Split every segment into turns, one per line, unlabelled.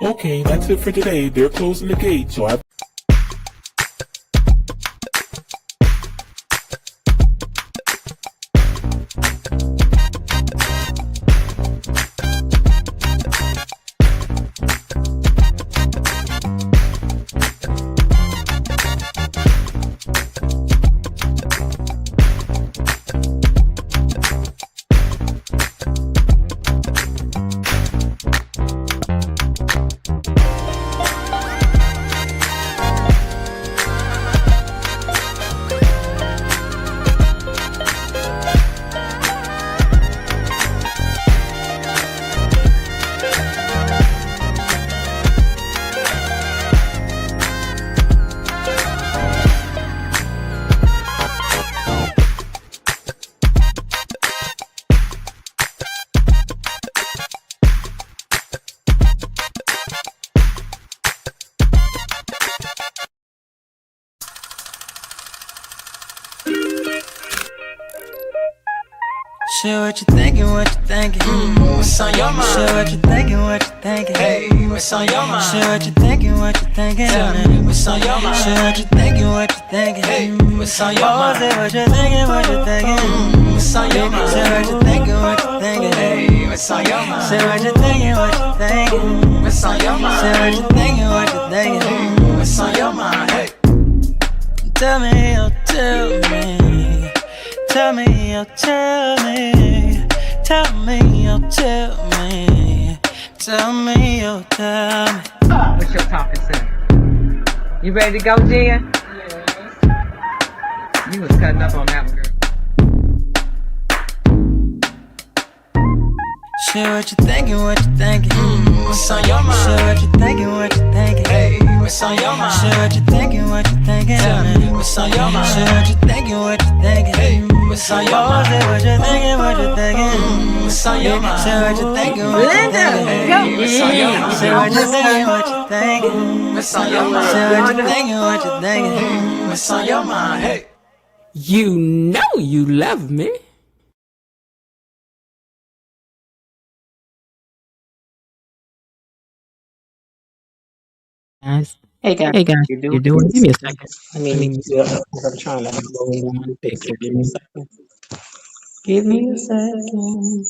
Okay, that's it for today. They're closing the gate, so I
Share what you thinking, what you thinking.
What's on your mind?
Share what you thinking, what you thinking.
Hey, what's on your mind?
Share what you thinking, what you thinking.
Tell me, what's on your mind?
Share what you thinking, what you thinking.
Hey, what's on your
Oh,
mind?
say what you thinking, what you thinking.
What's on your mind?
Say what you thinking, what you thinking.
Hey, what's on your mind?
Say what you thinking, what you thinking.
What's on your mind?
Say what you thinking, what you thinking.
What's on your mind? Hey,
Tell me, oh, tell me. Tell me, oh, tell me. Tell me, oh, tell me. Tell me, oh, tell me.
What's your talking soon? You ready to go, Jen? You was cutting up on that one, girl.
Share what you thinking, what you thinking.
what's on your mind?
Share what you thinking, what you thinking.
Hey, what's on your mind?
Share what you thinking, what you thinking.
Tell me, what's on your mind?
Share what you thinking, what you thinking.
Hey, what's on your
Oh,
mind?
say what you thinking, what you thinking.
What's on your mind?
Share what you thinking, what you thinking.
Hey, what's on your mind?
Say what you thinking, what you thinking.
What's on your mind?
Say what you thinking, what you thinking.
What's on your mind? Hey.
You know you love me. Guys. Hey guys, you're doing? Give me a second. I'm trying to go one picture. Give me a second. Give me a second.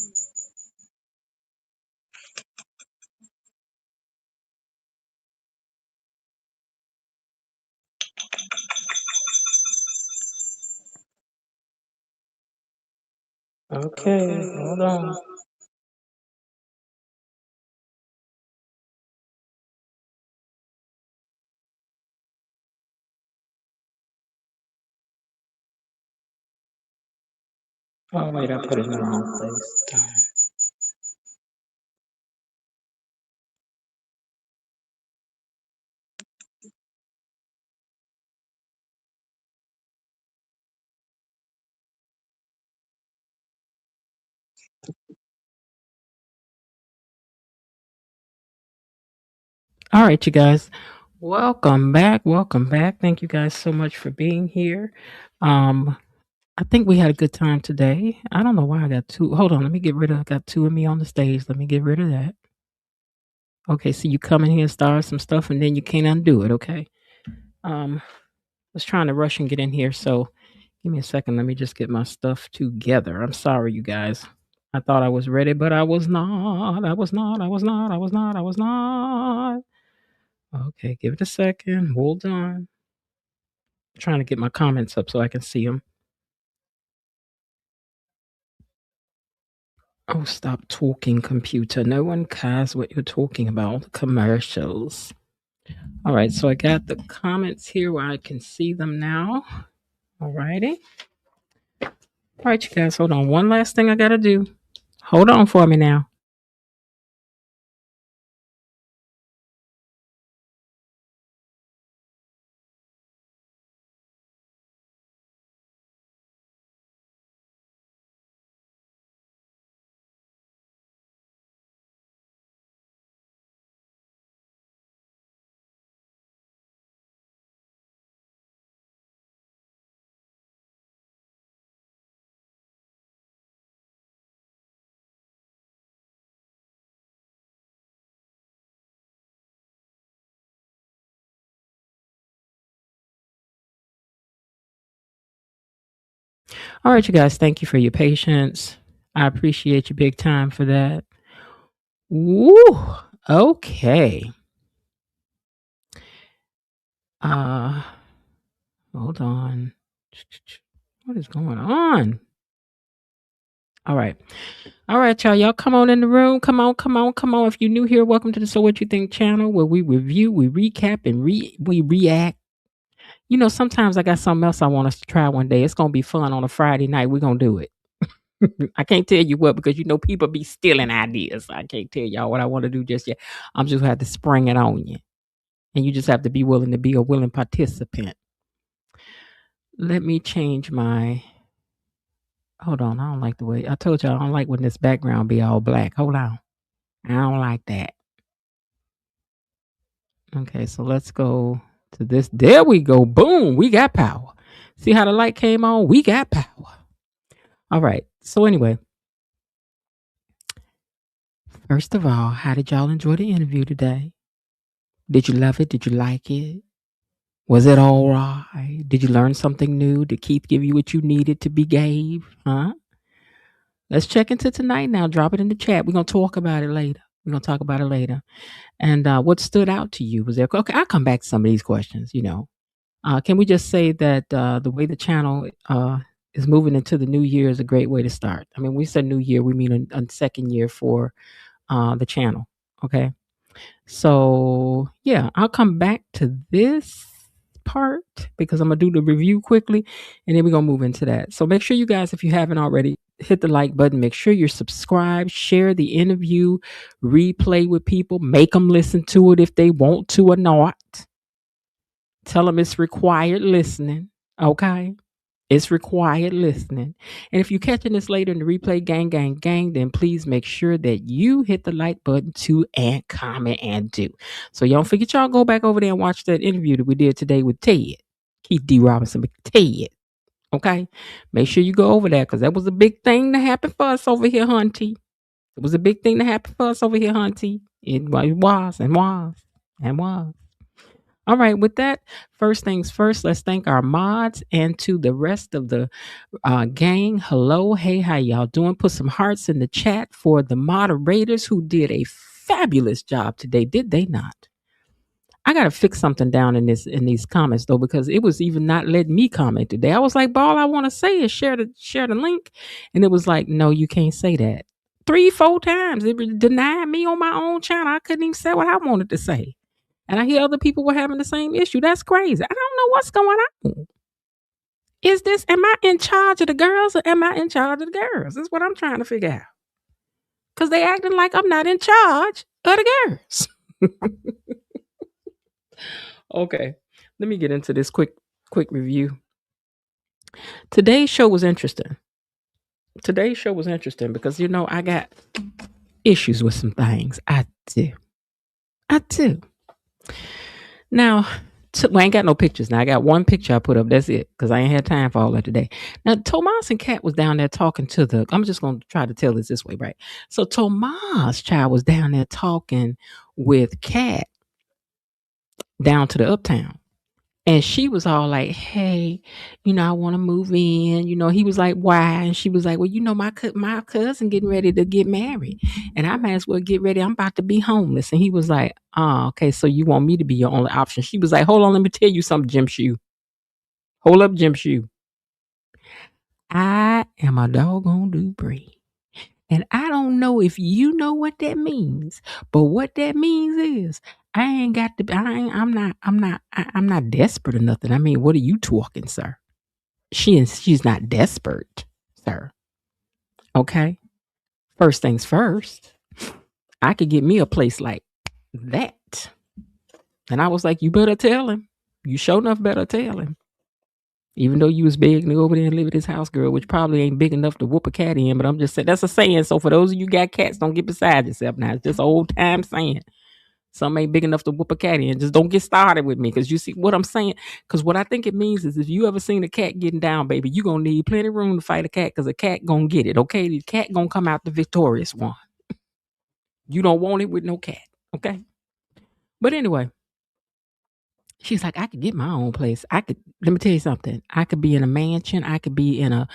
Okay, hold on. Oh wait, I put it in the wrong place. Darn. All right, you guys. Welcome back. Welcome back. Thank you guys so much for being here. Um, I think we had a good time today. I don't know why I got two. Hold on, let me get rid of. I got two of me on the stage. Let me get rid of that. Okay, so you come in here and start some stuff, and then you can't undo it. Okay. Um, was trying to rush and get in here, so give me a second. Let me just get my stuff together. I'm sorry, you guys. I thought I was ready, but I was not. I was not. I was not. I was not. I was not. Okay, give it a second. Hold on. Trying to get my comments up so I can see them. Oh, stop talking, computer. No one cares what you're talking about. Commercials. All right, so I got the comments here where I can see them now. All righty. All right, you guys, hold on. One last thing I got to do. Hold on for me now. All right, you guys, thank you for your patience. I appreciate you big time for that. Woo! Okay. Uh, hold on. What is going on? All right. All right, y'all. Y'all come on in the room. Come on, come on, come on. If you're new here, welcome to the So What You Think channel where we review, we recap, and we react. You know, sometimes I got something else I want us to try one day. It's gonna be fun on a Friday night. We're gonna do it. I can't tell you what because you know people be stealing ideas. I can't tell y'all what I want to do just yet. I'm just gonna have to spring it on you. And you just have to be willing to be a willing participant. Let me change my hold on. I don't like the way I told y'all I don't like when this background be all black. Hold on. I don't like that. Okay, so let's go to this. There we go. Boom. We got power. See how the light came on? We got power. All right. So anyway, first of all, how did y'all enjoy the interview today? Did you love it? Did you like it? Was it all right? Did you learn something new? Did Keith give you what you needed to be gave? Huh? Let's check into tonight now. Drop it in the chat. We're going to talk about it later. We're going to talk about it later. And what stood out to you? Was there, okay, I'll come back to some of these questions, you know. Can we just say that the way the channel is moving into the new year is a great way to start? I mean, when we say new year, we mean a second year for the channel. Okay. So, yeah, I'll come back to this part because I'm going to do the review quickly and then we're going to move into that. So make sure you guys, if you haven't already, hit the like button. Make sure you're subscribed. Share the interview. Replay with people. Make them listen to it if they want to or not. Tell them it's required listening. Okay? It's required listening. And if you're catching this later in the replay, gang, then please make sure that you hit the like button too and comment and do. So y'all don't forget y'all go back over there and watch that interview that we did today with Ted. Keith D. Robinson with Ted. Okay? Make sure you go over there because that was a big thing that happened for us over here, Hunty. It was a big thing that happened for us over here, Hunty. It was. All right, with that, first things first, let's thank our mods and to the rest of the gang. Hello, hey, how y'all doing? Put some hearts in the chat for the moderators who did a fabulous job today, did they not? I gotta fix something down in these comments though, because it was even not letting me comment today. I was like, all I want to say is share the link, and it was like, no, you can't say that. 3-4 times it denied me on my own channel. I couldn't even say what I wanted to say. And I hear other people were having the same issue. That's crazy. I don't know what's going on. Am I in charge of the girls or am I in charge of the girls? That's what I'm trying to figure out. Because they acting like I'm not in charge of the girls. Okay. Let me get into this quick review. Today's show was interesting. Because, you know, I got issues with some things. I do. Now, I ain't got no pictures. Now, I got one picture I put up. That's it, because I ain't had time for all that today. Now, Tomas and Kat was down there talking to I'm just going to try to tell this way, right? So, Tomas' child was down there talking with Kat down to the Uptown. And she was all like, hey, you know, I want to move in. You know, he was like, why? And she was like, well, you know, my cousin getting ready to get married. And I might as well get ready. I'm about to be homeless. And he was like, oh, okay, so you want me to be your only option. She was like, hold on, let me tell you something, Jim Shoe. Hold up, Jim Shoe. I am a doggone Dupree. And I don't know if you know what that means, but what that means is I'm not desperate or nothing. I mean, what are you talking, sir? She's not desperate, sir. Okay. First things first, I could get me a place like that. And I was like, you better tell him. You sure enough better tell him. Even though you was big to go over there and live at his house, girl, which probably ain't big enough to whoop a cat in, but I'm just saying, that's a saying. So for those of you got cats, don't get beside yourself now. It's just old time saying. Some ain't big enough to whoop a cat in. Just don't get started with me, because you see what I'm saying? Because what I think it means is if you ever seen a cat getting down, baby, you going to need plenty of room to fight a cat, because a cat going to get it, okay? The cat going to come out the victorious one. You don't want it with no cat, okay? But anyway, She's like, I could get my own place. Let me tell you something. I could be in a mansion. I could be in a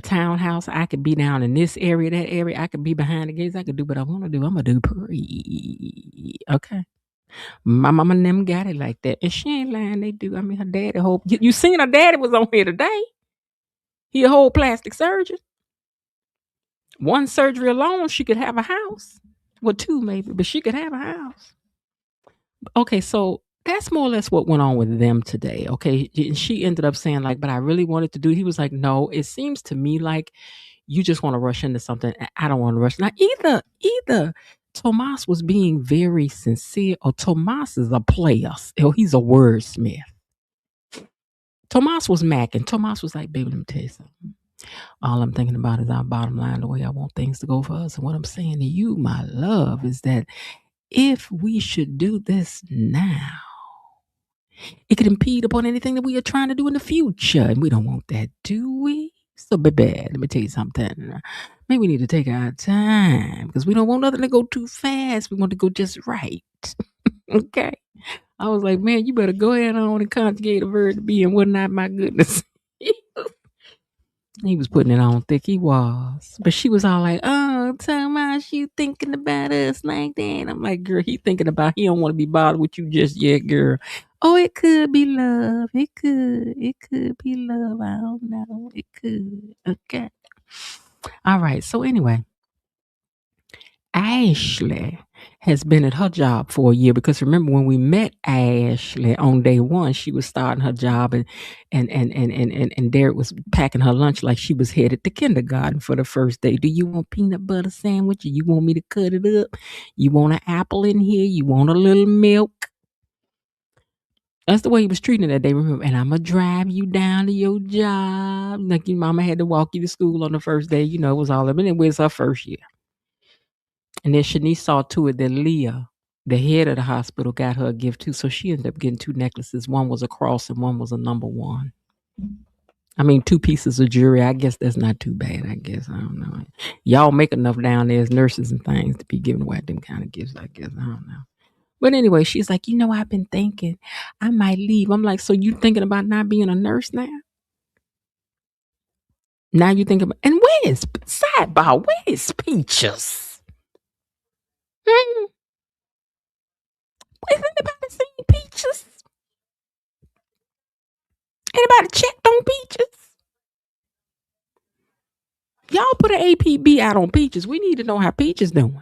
townhouse. I could be down in this area, that area. I could be behind the gates. I could do what I want to do. I'm going to do pretty. Okay. My mama and them got it like that. And she ain't lying. They do. I mean, her daddy, you seen her daddy was on here today. He a whole plastic surgeon. One surgery alone, she could have a house. Well, two maybe, but she could have a house. Okay, so that's more or less what went on with them today. Okay, and she ended up saying like, but I really wanted to do. He was like, no, it seems to me like you just want to rush into something. I don't want to rush. Now either Tomas was being very sincere, or Tomas is a player. Or he's a wordsmith. Tomas was macking. Tomas was like, baby, let me tell you something. All I'm thinking about is our bottom line, the way I want things to go for us. And what I'm saying to you, my love, is that if we should do this now, it could impede upon anything that we are trying to do in the future. And we don't want that, do we? So, baby, let me tell you something. Maybe we need to take our time because we don't want nothing to go too fast. We want to go just right. Okay. I was like, man, you better go ahead on and conjugate a verb to be and whatnot. My goodness. He was putting it on thick. He was. But she was all like, oh, Tomas, you thinking about us like that? I'm like, girl, he don't want to be bothered with you just yet, girl. Oh, it could be love. It could be love. I don't know. It could. Okay. All right. So anyway, Ashley has been at her job for a year, because remember when we met Ashley on day one, she was starting her job and Derek was packing her lunch like she was headed to kindergarten for the first day. Do you want peanut butter sandwich? Or you want me to cut it up? You want an apple in here? You want a little milk? That's the way he was treating her that day, remember? And I'm going to drive you down to your job. Like your mama had to walk you to school on the first day. You know, it was all of it. It was her first year. And then Shanice saw to it that Leah, the head of the hospital, got her a gift too. So she ended up getting 2 necklaces. One was a cross and one was a number 1. I mean, 2 pieces of jewelry. I guess that's not too bad, I guess. I don't know. Y'all make enough down there as nurses and things to be giving away them kind of gifts, I guess. I don't know. But anyway, she's like, I've been thinking I might leave. I'm like, so you thinking about not being a nurse now? Now you think about, and where is Peaches? Is anybody seen Peaches? Anybody checked on Peaches? Y'all put an APB out on Peaches. We need to know how Peaches doing.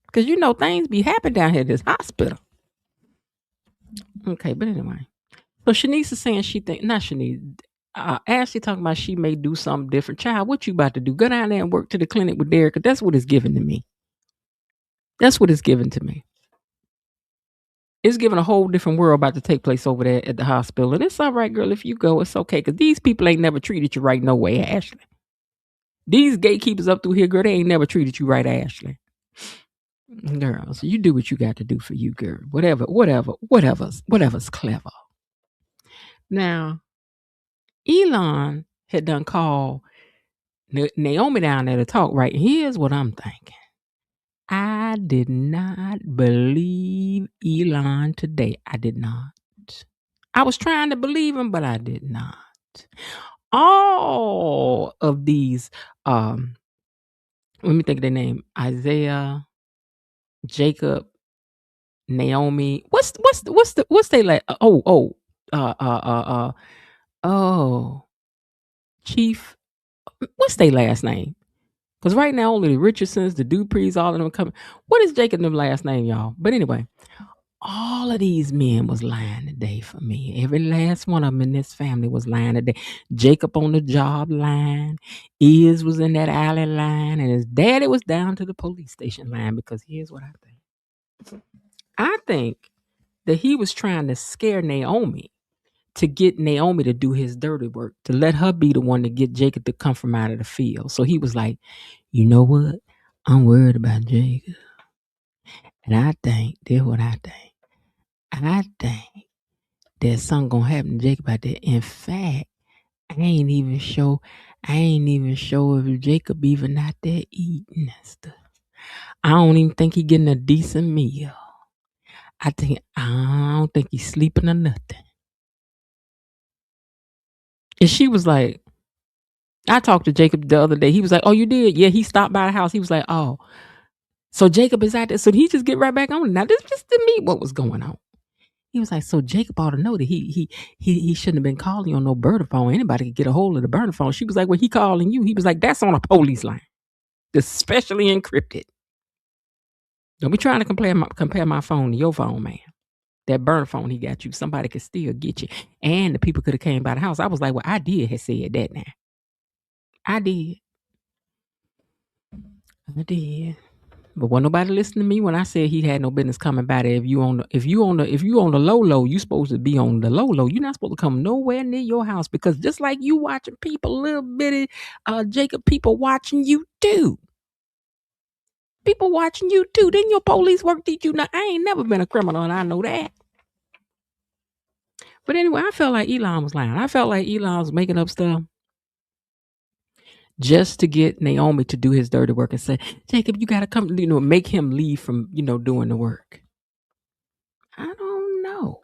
Because things be happening down here at this hospital. Okay, but anyway. So Shanice is saying not Shanice. Ashley talking about she may do something different. Child, what you about to do? Go down there and work to the clinic with Derek. That's what it's given to me. That's what it's given to me. It's given a whole different world about to take place over there at the hospital. And it's all right, girl. If you go, it's okay. Because these people ain't never treated you right no way, Ashley. These gatekeepers up through here, girl, they ain't never treated you right, Ashley. Girl, so you do what you got to do for you, girl. Whatever's clever. Now, Elon had done called Naomi down there to talk, right? Here's what I'm thinking. I did not believe Elon today. I did not. I was trying to believe him, but I did not. All of these, let me think of their name. Isaiah, Jacob, Naomi. What's they like? Chief. What's their last name? Because right now only the Richardsons, the Duprees, all of them are coming. What is Jacob and them last name, y'all? But anyway, all of these men was lying today for me. Every last one of them in this family was lying today. Jacob on the job line. Iz was in that alley line. And his daddy was down to the police station line. Because here's what I think. I think that he was trying to scare Naomi to get Naomi to do his dirty work, to let her be the one to get Jacob to come from out of the field. So he was like, you know what? I'm worried about Jacob. And I think, this is what I think. I think there's something going to happen to Jacob out there. In fact, I ain't even sure if Jacob even out there eating and stuff. I don't even think he getting a decent meal. I don't think he's sleeping or nothing. And she was like, I talked to Jacob the other day. He was like, oh, you did? Yeah, he stopped by the house. He was like, oh, so Jacob is out there. So he just get right back on. Now, this just to me what was going on. He was like, so Jacob ought to know that he shouldn't have been calling you on no burner phone. Anybody could get a hold of the burner phone. She was like, well, he calling you. He was like, that's on a police line, especially encrypted. Don't be trying to compare my phone to your phone, man. That burner phone he got you, somebody could still get you. And the people could have came by the house. I was like, well, I did have said that now. I did. But wasn't nobody listening to me when I said he had no business coming by there. If you on the low, you supposed to be on the low. You're not supposed to come nowhere near your house, because just like you watching people, little bitty Jacob, people watching you too. People watching you too. Didn't your police work teach you? Now, I ain't never been a criminal, and I know that. But anyway, I felt like Elon was lying. I felt like Elon was making up stuff just to get Naomi to do his dirty work and say, Jacob, you got to come, make him leave from, doing the work. I don't know.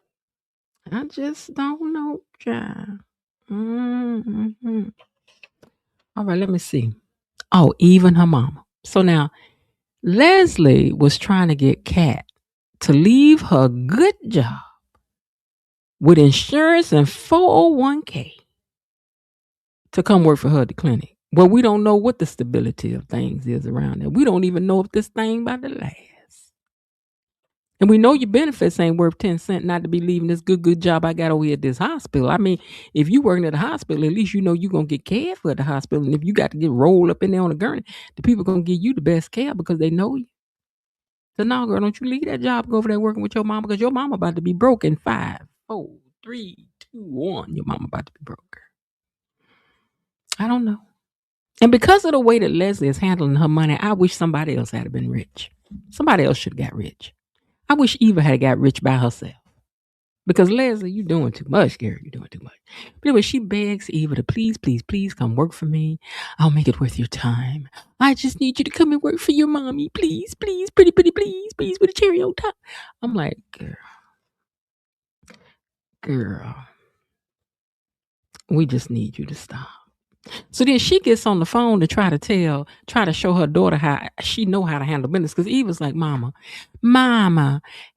I just don't know, child. Mm-hmm. All right, let me see. Oh, even her mama. So now, Leslie was trying to get Kat to leave her good job with insurance and 401k to come work for her at the clinic. Well, we don't know what the stability of things is around there. We don't even know if this thing about to last. And we know your benefits ain't worth 10 cents not to be leaving this good job I got over here at this hospital. I mean, if you working at a hospital, at least you know you're going to get cared for at the hospital. And if you got to get rolled up in there on a gurney, the people going to give you the best care because they know you. So now, girl, don't you leave that job, go over there working with your mama, because your mama about to be broke in 5, 4, 3, 2, 1. Your mama about to be broke. I don't know. And because of the way that Leslie is handling her money, I wish somebody else had been rich. Somebody else should have got rich. I wish Eva had got rich by herself. Because Leslie, you doing too much, girl. You're doing too much. But anyway, she begs Eva to please come work for me. I'll make it worth your time. I just need you to come and work for your mommy. Please, pretty, please, with a cherry on top. I'm like, girl, we just need you to stop. So then she gets on the phone to try to show her daughter how she know how to handle business. Because Eva's like, Mama,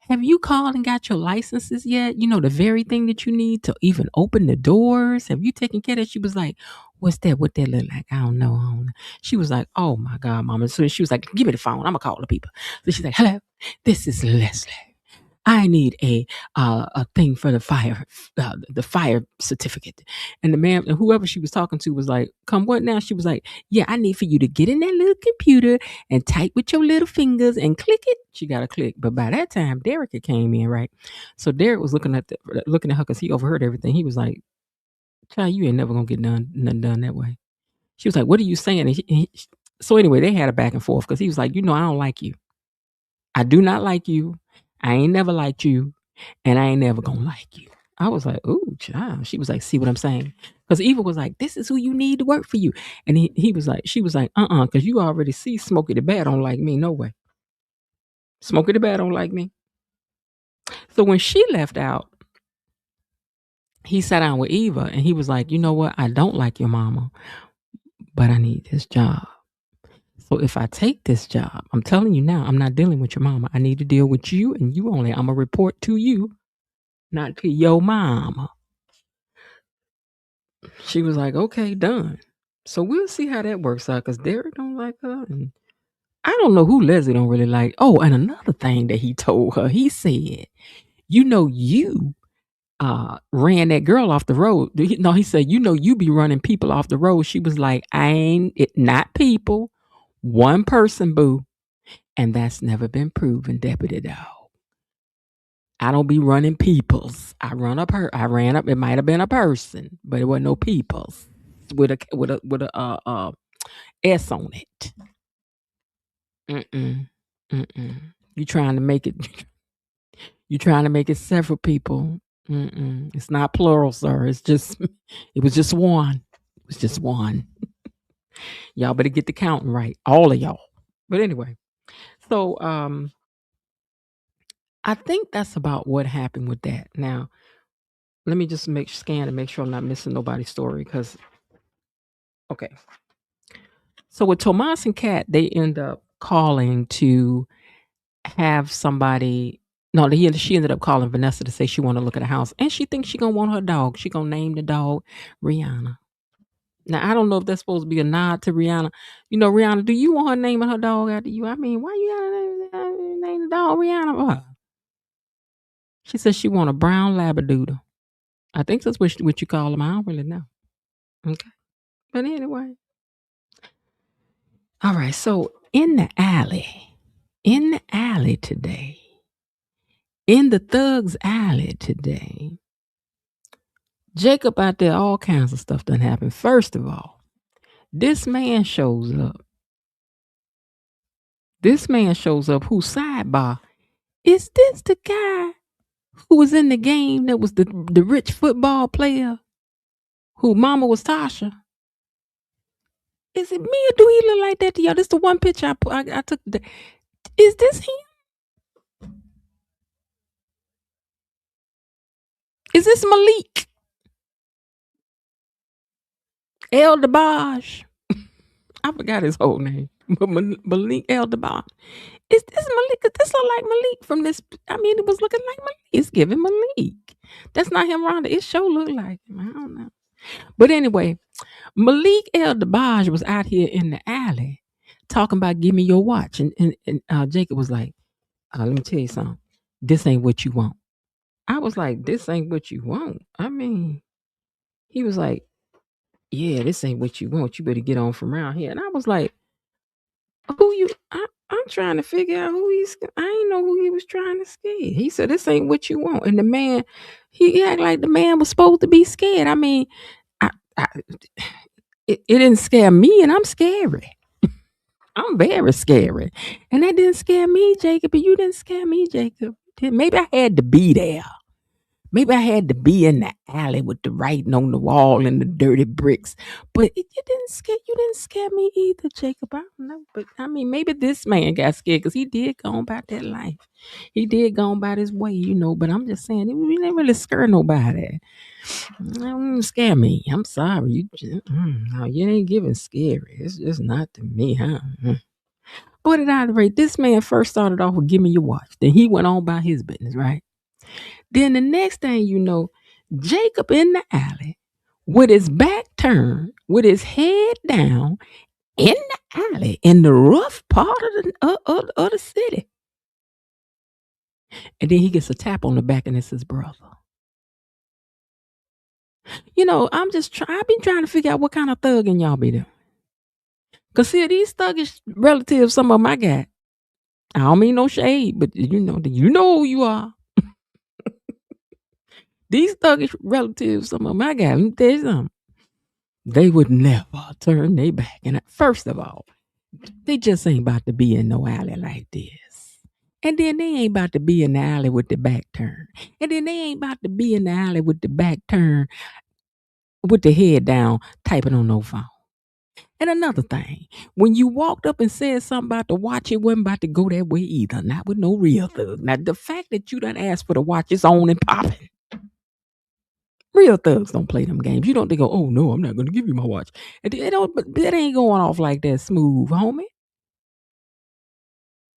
have you called and got your licenses yet? You know, the very thing that you need to even open the doors. Have you taken care of that? She was like, what's that? What that look like? I don't know. She was like, oh my God, Mama. So she was like, give me the phone. I'm going to call the people. So she's like, hello, this is Leslie. I need a thing for the fire certificate. And the man, whoever she was talking to, was like, come what now? She was like, yeah, I need for you to get in that little computer and type with your little fingers and click it. She got to click. But by that time, Derek had came in, right? So Derek was looking at her because he overheard everything. He was like, child, you ain't never going to get nothing done that way. She was like, what are you saying? So anyway, they had a back and forth because he was like, I don't like you. I do not like you. I ain't never liked you, and I ain't never gonna like you. I was like, ooh, child. She was like, see what I'm saying? Because Eva was like, this is who you need to work for you. And she was like, because you already see Smokey the Bear don't like me, no way. Smokey the Bear don't like me. So when she left out, he sat down with Eva, and he was like, you know what? I don't like your mama, but I need this job. So if I take this job, I'm telling you now, I'm not dealing with your mama. I need to deal with you and you only. I'm going to report to you, not to your mama. She was like, okay, done. So we'll see how that works out, because Derek don't like her. And I don't know who Leslie don't really like. Oh, and another thing that he told her, he said, you ran that girl off the road. No, he said, you be running people off the road. She was like, not people. One person, boo. And that's never been proven, Deputy Dog. I don't be running peoples. I ran up. It might have been a person, but it wasn't no peoples with a S on it. You trying to make it? You trying to make it several people? It's not plural, sir. It was just one. It was just one. Y'all better get the counting right, all of y'all. But anyway, so I think that's about what happened with that. Now, let me just scan and make sure I'm not missing nobody's story. Because okay, so with Tomas and Kat, they end up calling to have somebody. No, she ended up calling Vanessa to say she want to look at a house, and she thinks she gonna want her dog. She gonna name the dog Rihanna. Now I don't know if that's supposed to be a nod to Rihanna. You know, Rihanna, do you want her naming her dog after you? I mean, why you gotta name the dog Rihanna for her? She says she want a brown labradoodle. I think that's what you call them. I don't really know. Okay, but anyway, all right. So in the alley today, in the Thugs Alley today, Jacob out there, all kinds of stuff done happened. First of all, this man shows up. Who sidebar? Is this the guy who was in the game that was the rich football player who mama was Tasha? Is it me or do he look like that to y'all? This the one picture I took. Is this him? Is this Malik? El DeBarge. I forgot his whole name. But Malik El DeBarge. Is this Malik? Does this look like Malik from this? I mean, it was looking like Malik. It's giving Malik. That's not him, Rhonda. It sure look like him. I don't know. But anyway, Malik El DeBarge was out here in the alley talking about give me your watch. And Jacob was like, let me tell you something. This ain't what you want. I was like, this ain't what you want. I mean, he was like, yeah, this ain't what you want. You better get on from around here. And I was like, I'm trying to figure out I ain't know who he was trying to scare. He said, this ain't what you want. And the man, he acted like the man was supposed to be scared. I mean, it didn't scare me, and I'm scary. I'm very scary. And that didn't scare me, Jacob, and you didn't scare me, Jacob. Maybe I had to be there. Maybe I had to be in the alley with the writing on the wall and the dirty bricks. But you didn't scare me either, Jacob. I don't know. But I mean, maybe this man got scared because he did go about that life. He did go about his way, but I'm just saying, it didn't really scare nobody. It didn't scare me. I'm sorry. No, you ain't giving scary. It's just not to me, huh? But at either rate, this man first started off with give me your watch. Then he went on about his business, right? Then the next thing you know, Jacob in the alley with his back turned, with his head down in the alley in the rough part of the city. And then he gets a tap on the back and it's his brother. I've been trying to figure out what kind of thugging y'all be doing. Because see, these thuggish relatives, some of them I got. I don't mean no shade, but you know who you are. These thuggish relatives, some of them I got, let me tell you something. They would never turn their back. And first of all, they just ain't about to be in no alley like this. And then they ain't about to be in the alley with the back turn. And then they ain't about to be in the alley with the back turn, with the head down, typing on no phone. And another thing, when you walked up and said something about the watch, it wasn't about to go that way either. Not with no real thug. Now, the fact that you done asked for the watch is on and popping. Real thugs don't play them games. You don't think, oh no, I'm not going to give you my watch. And that ain't going off like that smooth, homie.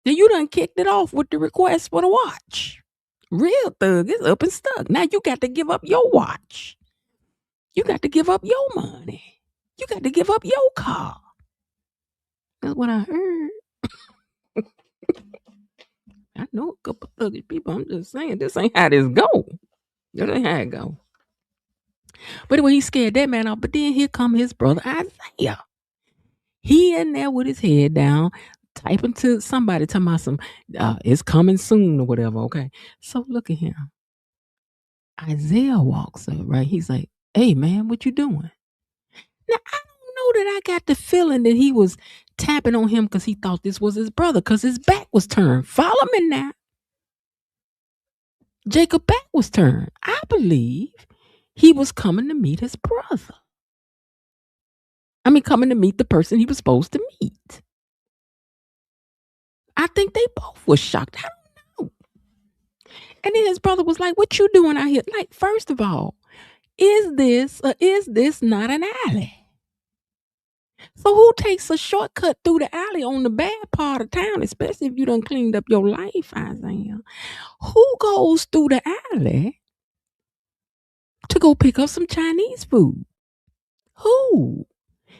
Then you done kicked it off with the request for the watch. Real thug is up and stuck. Now you got to give up your watch. You got to give up your money. You got to give up your car. That's what I heard. I know a couple thuggish people. I'm just saying, this ain't how this go. This ain't how it go. But anyway, he scared that man off. But then here come his brother Isaiah. He in there with his head down, typing to somebody, talking about some, it's coming soon or whatever, okay? So look at him. Isaiah walks up, right? He's like, hey, man, what you doing? Now, I don't know that I got the feeling that he was tapping on him because he thought this was his brother because his back was turned. Follow me now. Jacob's back was turned. I believe he was coming to meet his brother. I mean, coming to meet the person he was supposed to meet. I think they both were shocked. I don't know. And then his brother was like, "What you doing out here?" Like, first of all, is this not an alley? So who takes a shortcut through the alley on the bad part of town, especially if you done cleaned up your life, Isaiah? Who goes through the alley to go pick up some Chinese food? Who?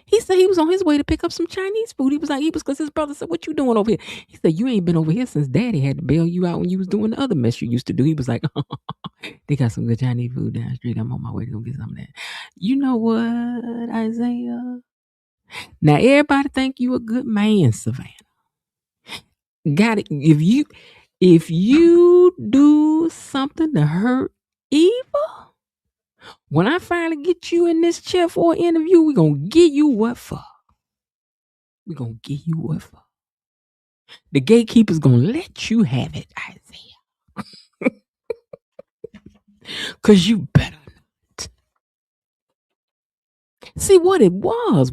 He said he was on his way to pick up some Chinese food. He was because his brother said, "What you doing over here?" He said, "You ain't been over here since Daddy had to bail you out when you was doing the other mess you used to do." He was like, "They got some good Chinese food down the street. I'm on my way to go get some of that." You know what, Isaiah? Now everybody think you a good man, Savannah. Got it. If you do something to hurt Eva, when I finally get you in this chair for an interview, we're gonna give you what for. We're gonna give you what for. The gatekeeper's gonna let you have it, Isaiah. Cause you better not. See what it was.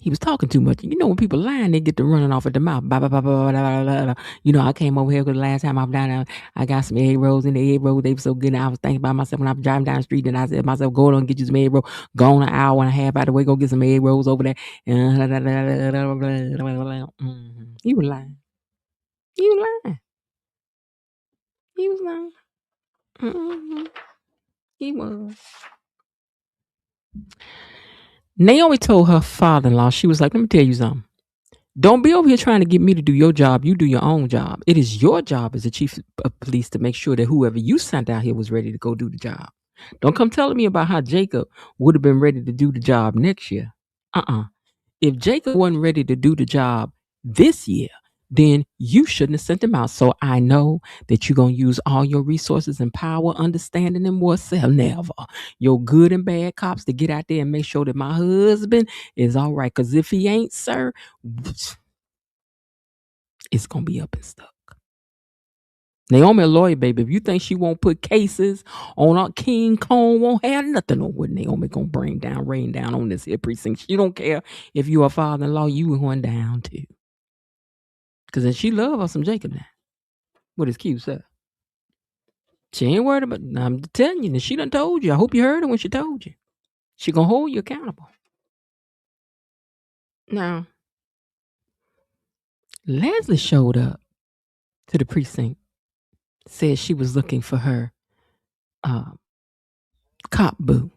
He was talking too much. You know, when people lying, they get to running off at the mouth. Blah, blah, blah, blah, blah, blah, blah. You know, I came over here because the last time I was down there, I got some egg rolls in the egg rolls. They were so good. And I was thinking about myself when I was driving down the street. And I said to myself, go on and get you some egg rolls. Go on an hour and a half out of the way. Go get some egg rolls over there. He was lying. He was lying. He was lying. He was. Naomi told her father-in-law, she was like, "Let me tell you something. Don't be over here trying to get me to do your job. You do your own job. It is your job as the chief of police to make sure that whoever you sent out here was ready to go do the job. Don't come telling me about how Jacob would have been ready to do the job next year. If Jacob wasn't ready to do the job this year, then you shouldn't have sent him out. So I know that you're going to use all your resources and power, understanding, and whatsoever. Your good and bad cops to get out there and make sure that my husband is all right. Because if he ain't, sir, it's going to be up and stuck." Naomi a lawyer, baby. If you think she won't put cases on our King Kong, won't have nothing on what Naomi going to rain down on this here precinct. She don't care if you are father-in-law, you going down too. Because then she love her some Jacob now. With his cute self. She ain't worried about, I'm telling you, she done told you. I hope you heard her when she told you. She gonna hold you accountable. Now, Leslie showed up to the precinct. Said she was looking for her cop boo.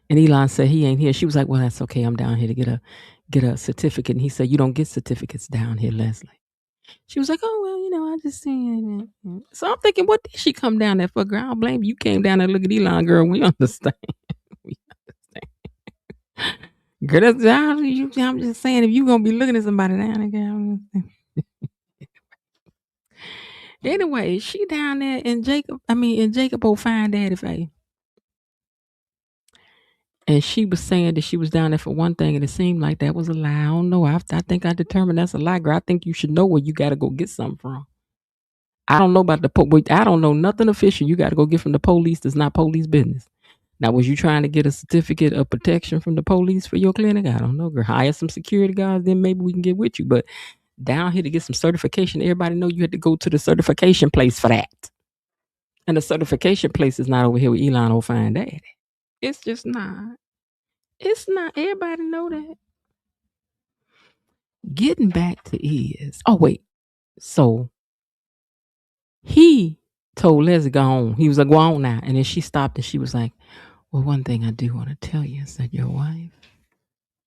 And Elon said he ain't here. She was like, "Well, that's okay. I'm down here to get a certificate." And he said, "You don't get certificates down here, Leslie." She was like, "Oh, well, I just seen it." So I'm thinking, what did she come down there for? Girl, I don't blame you. You came down there to look at Elon, girl. We understand. We understand. Girl, I'm just saying, if you going to be looking at somebody down there, girl. Anyway, she down there in Jacob old fine daddy face. And she was saying that she was down there for one thing, and it seemed like that was a lie. I don't know. I think I determined that's a lie, girl. I think you should know where you got to go get something from. I don't know about I don't know nothing official. You got to go get from the police. That's not police business. Now, was you trying to get a certificate of protection from the police for your clinic? I don't know, girl. Hire some security guards, then maybe we can get with you. But down here to get some certification, everybody know you had to go to the certification place for that. And the certification place is not over here with Elon old fine daddy. It's just not. It's not. Everybody know that. Getting back to is. Oh, wait. So he told Leslie go on. He was like, "Go on now." And then she stopped and she was like, "Well, one thing I do want to tell you is that your wife,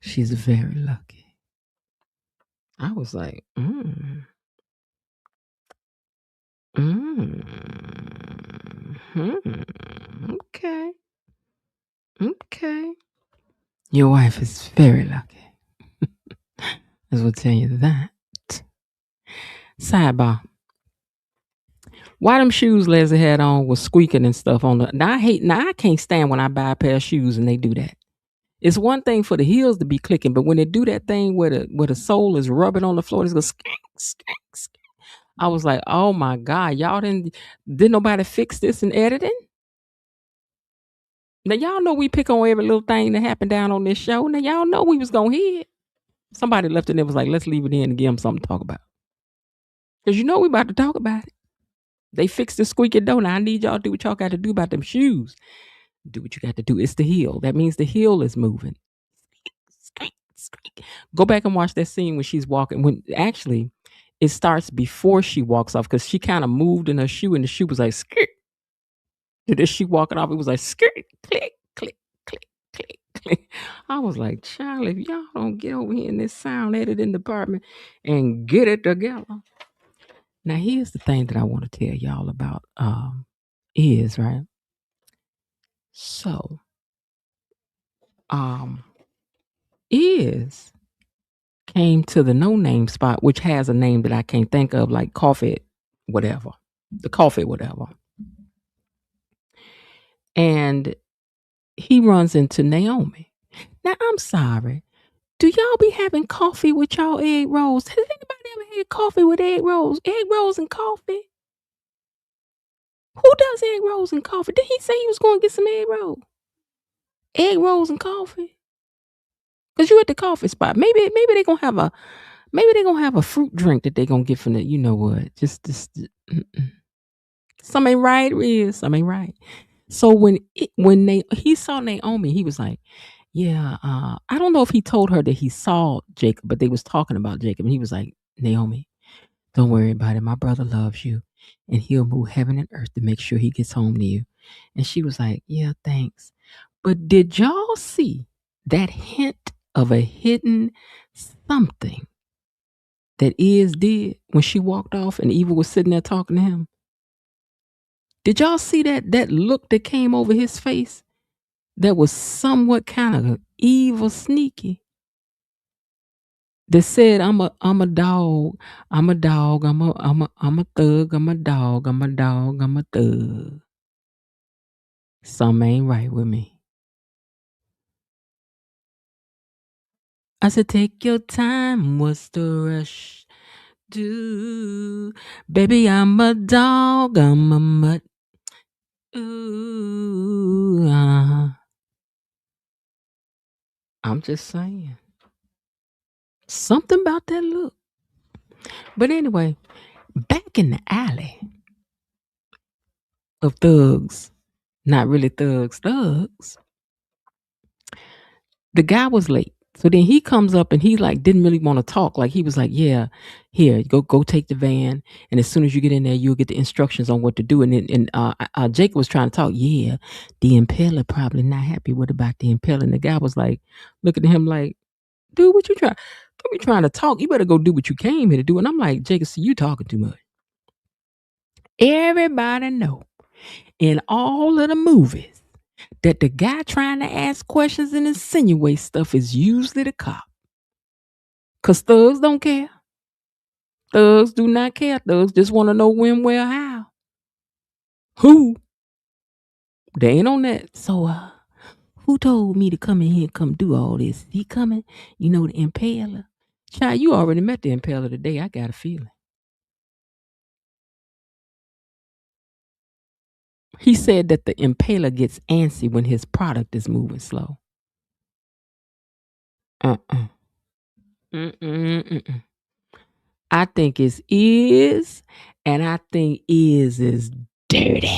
she's very lucky." I was like, okay. Your wife is very lucky. I will tell you that. Sidebar. Why them shoes Leslie had on was squeaking and stuff on the. Now I can't stand when I buy a pair of shoes and they do that. It's one thing for the heels to be clicking, but when they do that thing where the sole is rubbing on the floor, it's going skank, skank, skank. I was like, oh my God, y'all didn't nobody fix this in editing? Now y'all know we pick on every little thing that happened down on this show. Now y'all know we was gonna hear it. Somebody left it and was like, let's leave it in and give them something to talk about. Because you know we about to talk about it. They fixed the squeaky door. Now I need y'all to do what y'all got to do about them shoes. Do what you got to do. It's the heel. That means the heel is moving. Squeak, squeak. Go back and watch that scene when she's walking. When actually it starts before she walks off because she kind of moved in her shoe and the shoe was like skirt. And then she walking off, it was like skirt, click, click, click, click, click. I was like, child, if y'all don't get over here in this sound editing department and get it together. Now here's the thing that I want to tell y'all about is right. So is came to the no name spot, which has a name that I can't think of, like coffee, whatever. The coffee, whatever. And he runs into Naomi. Now I'm sorry. Do y'all be having coffee with y'all egg rolls? Has anybody ever had coffee with egg rolls? Egg rolls and coffee? Who does egg rolls and coffee? Did he say he was going to get some egg rolls? Egg rolls and coffee? Cause you at the coffee spot. Maybe they're gonna have a fruit drink that they're gonna get from the, you know what? Just some ain't right, Riz. Some ain't right. So when he saw Naomi, he was like, yeah, I don't know if he told her that he saw Jacob, but they was talking about Jacob, and he was like, Naomi, don't worry about it. My brother loves you, and he'll move heaven and earth to make sure he gets home to you. And she was like, yeah, thanks. But did y'all see that hint of a hidden something that Iz did when she walked off and Eva was sitting there talking to him? Did y'all see that look that came over his face that was somewhat kind of evil, sneaky? That said, I'm a dog, I'm a dog, I'm a thug, I'm a dog, I'm a dog, I'm a thug. Something ain't right with me. I said, take your time, what's the rush? Do, baby, I'm a dog, I'm a mutt. Ooh, I'm just saying. Something about that look. But anyway, back in the alley of thugs, not really thugs, the guy was late. So then he comes up and he like didn't really want to talk. Like he was like, yeah, here, go take the van. And as soon as you get in there, you'll get the instructions on what to do. And Jacob was trying to talk. Yeah, the impeller probably not happy with about the impeller. And the guy was like, looking at him like, dude, what you trying? Don't be trying to talk. You better go do what you came here to do. And I'm like, Jacob, see, you talking too much. Everybody know in all of the movies that the guy trying to ask questions and insinuate stuff is usually the cop. Because thugs don't care. Thugs do not care. Thugs just want to know when, where, how. Who? They ain't on that. So, who told me to come in here and come do all this? He coming? You know, the impaler. Child, you already met the impaler today. I got a feeling. He said that the impaler gets antsy when his product is moving slow. I think it's Iz, and I think Iz is dirty.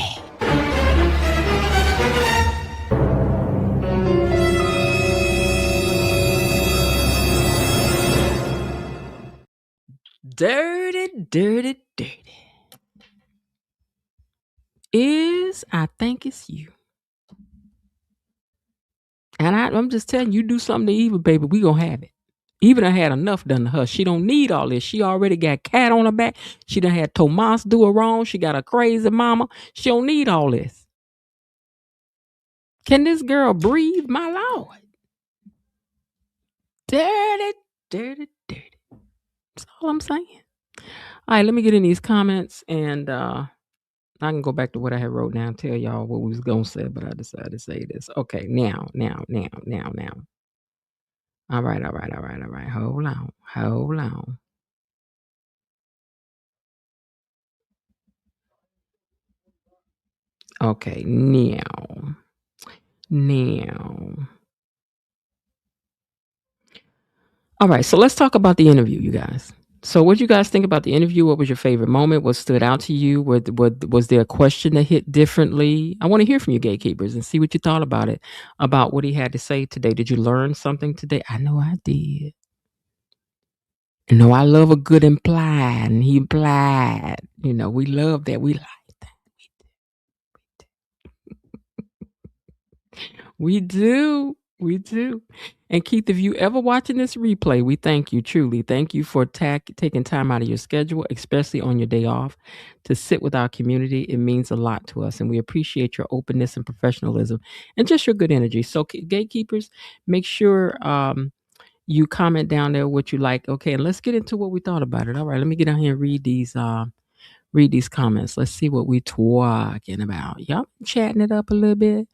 Dirty, dirty, dirty. Iz, I think it's you. And I'm just telling you, do something to Eva, baby, we gonna have it. Eva done had enough done to her. She don't need all this. She already got cat on her back. She done had Tomas do her wrong. She got a crazy mama. She don't need all this. Can this girl breathe, my Lord? Dirty, dirty, dirty. That's all I'm saying. All right, let me get in these comments and I can go back to what I had wrote down, tell y'all what we was gonna say, but I decided to say this. Okay, now. All right. Hold on. Okay, now. All right, so let's talk about the interview, you guys. So, what you guys think about the interview? What was your favorite moment? What stood out to you? Was there a question that hit differently? I want to hear from you, gatekeepers, and see what you thought about it, about what he had to say today. Did you learn something today? I know I did. You know, I love a good implied, and he implied. You know, we love that. We like that. We do. We do. And Keith, if you ever watching this replay, we thank you truly. Thank you for taking time out of your schedule, especially on your day off, to sit with our community. It means a lot to us, and we appreciate your openness and professionalism and just your good energy. So, gatekeepers, make sure you comment down there what you like. Okay, and let's get into what we thought about it. All right, let me get down here and read these comments. Let's see what we talking about. Y'all chatting it up a little bit.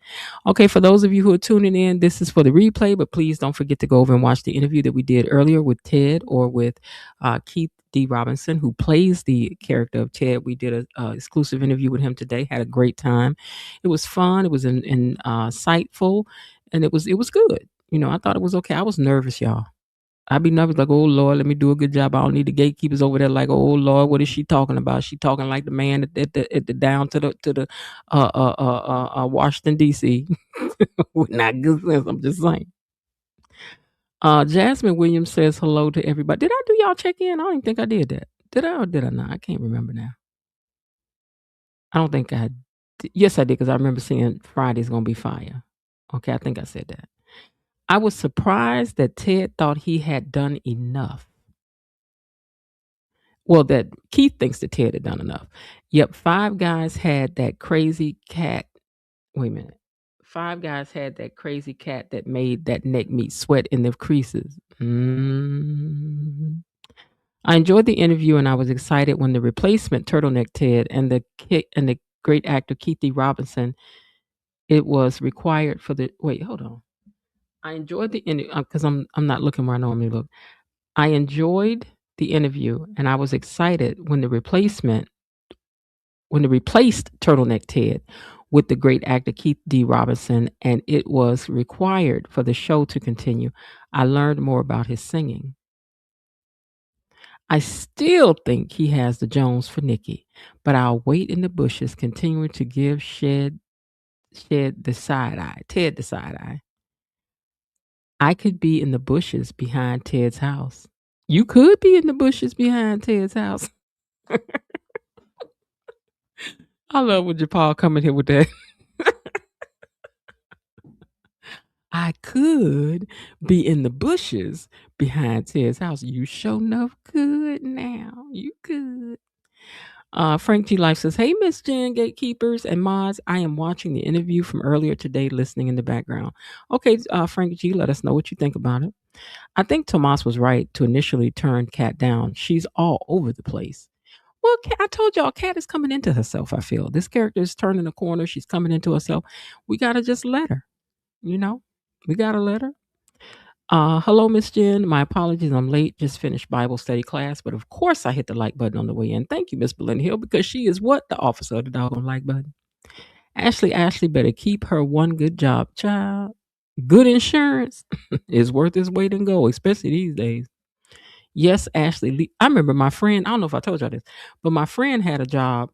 Okay, for those of you who are tuning in, this is for the replay, but please don't forget to go over and watch the interview that we did earlier with Ted, or with Keith D. Robinson, who plays the character of Ted. We did a exclusive interview with him today. Had a great time. It was fun. It was insightful, and it was good. You know, I thought it was okay. I was nervous, y'all. I'd be nervous, like, oh Lord, let me do a good job. I don't need the gatekeepers over there, like, oh Lord, what is she talking about? She talking like the man at the down to the Washington D.C. with not good sense. I'm just saying. Jasmine Williams says hello to everybody. Did I do y'all check in? I don't even think I did that. Did I or did I not? I can't remember now. I don't think I did. Yes, I did, because I remember seeing Friday's gonna be fire. Okay, I think I said that. I was surprised that Ted thought he had done enough. Well, that Keith thinks that Ted had done enough. Yep, Five Guys had that crazy cat. Wait a minute. Five Guys had that crazy cat that made that neck meat sweat in the creases. I enjoyed the interview, and I was excited when the replacement Turtleneck Ted and the great actor Keith D. Robinson. It was required for the. Wait, hold on. I enjoyed the interview because I'm not looking where I normally look. I enjoyed the interview, and I was excited when the replaced Turtleneck Ted with the great actor Keith D. Robinson, and it was required for the show to continue. I learned more about his singing. I still think he has the Jones for Nikki, but I'll wait in the bushes, continuing to give Ted the side eye. I could be in the bushes behind Ted's house. You could be in the bushes behind Ted's house. I love when Japal coming here with that. I could be in the bushes behind Ted's house. You sure enough could now. You could. Frank G. Life says, hey, Miss Jen, gatekeepers and mods. I am watching the interview from earlier today, listening in the background. Okay, Frank G., let us know what you think about it. I think Tomas was right to initially turn Kat down. She's all over the place. Well, I told y'all, Kat is coming into herself, I feel. This character is turning a corner. She's coming into herself. We got to just let her, you know? We got to let her. Hello, Miss Jen. My apologies. I'm late. Just finished Bible study class. But of course, I hit the like button on the way in. Thank you, Miss Belinda Hill, because she is what? The officer of the doggone like button. Ashley better keep her one good job, child. Good insurance is worth its weight in gold, especially these days. Yes, Ashley. I remember my friend, I don't know if I told y'all this, but my friend had a job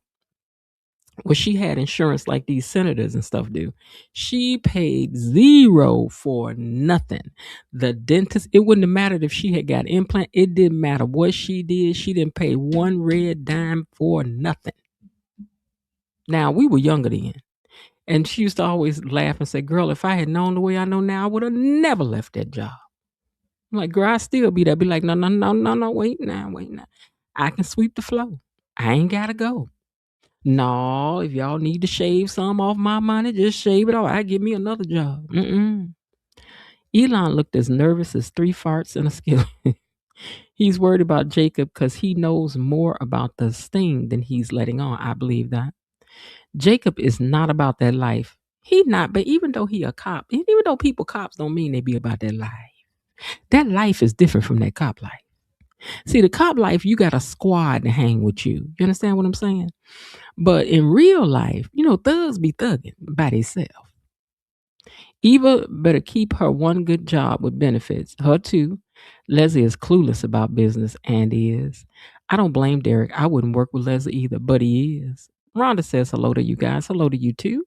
where she had insurance like these senators and stuff do. She paid zero for nothing. The dentist, it wouldn't have mattered if she had got implant. It didn't matter what she did. She didn't pay one red dime for nothing. Now, we were younger then. And she used to always laugh and say, girl, if I had known the way I know now, I would have never left that job. I'm like, girl, I still be there. Be like, no, wait now. I can sweep the floor. I ain't got to go. No, if y'all need to shave some off my money, just shave it off. I give me another job. Elon looked as nervous as 3 farts in a skillet. He's worried about Jacob because he knows more about the sting than he's letting on. I believe that. Jacob is not about that life. He not, but even though he a cop, even though people cops don't mean they be about that life. That life is different from that cop life. See, the cop life, you got a squad to hang with you. You understand what I'm saying? But in real life, thugs be thugging by themselves. Eva better keep her one good job with benefits. Her too. Leslie is clueless about business and is. I don't blame Derek. I wouldn't work with Leslie either, but he is. Rhonda says hello to you guys. Hello to you too.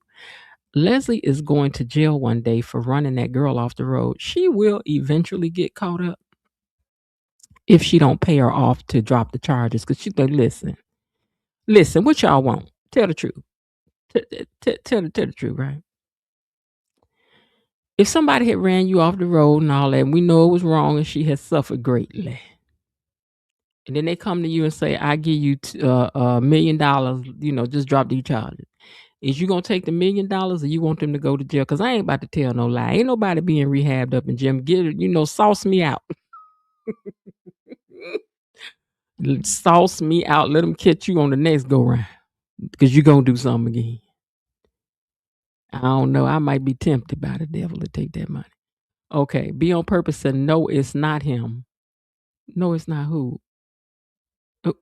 Leslie is going to jail one day for running that girl off the road. She will eventually get caught up if she don't pay her off to drop the charges. Because she's like, listen, what y'all want? Tell the truth. Tell the truth, right? If somebody had ran you off the road and all that, and we know it was wrong and she has suffered greatly, and then they come to you and say, I give you $1 million, just drop these charges. Is you going to take the $1 million or you want them to go to jail? Because I ain't about to tell no lie. Ain't nobody being rehabbed up in jail. Get it, sauce me out. Sauce me out. Let them catch you on the next go round. Because you're going to do something again. I don't know. I might be tempted by the devil to take that money. Okay. Be on purpose said, no, it's not him. No, it's not who?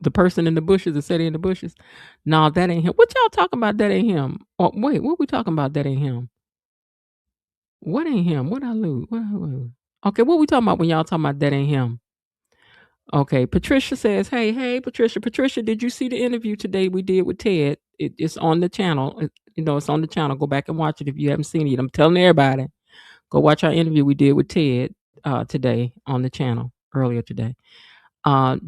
The person in the bushes that said in the bushes? No, that ain't him. What y'all talking about? That ain't him. Oh, wait, what we talking about? That ain't him. What ain't him? What I lose? What? Okay, what we talking about when y'all talking about that ain't him? Okay, Patricia says, hey, Patricia. Patricia, did you see the interview today we did with Ted? It's on the channel. It's on the channel. Go back and watch it if you haven't seen it. I'm telling everybody, go watch our interview we did with Ted today on the channel earlier today.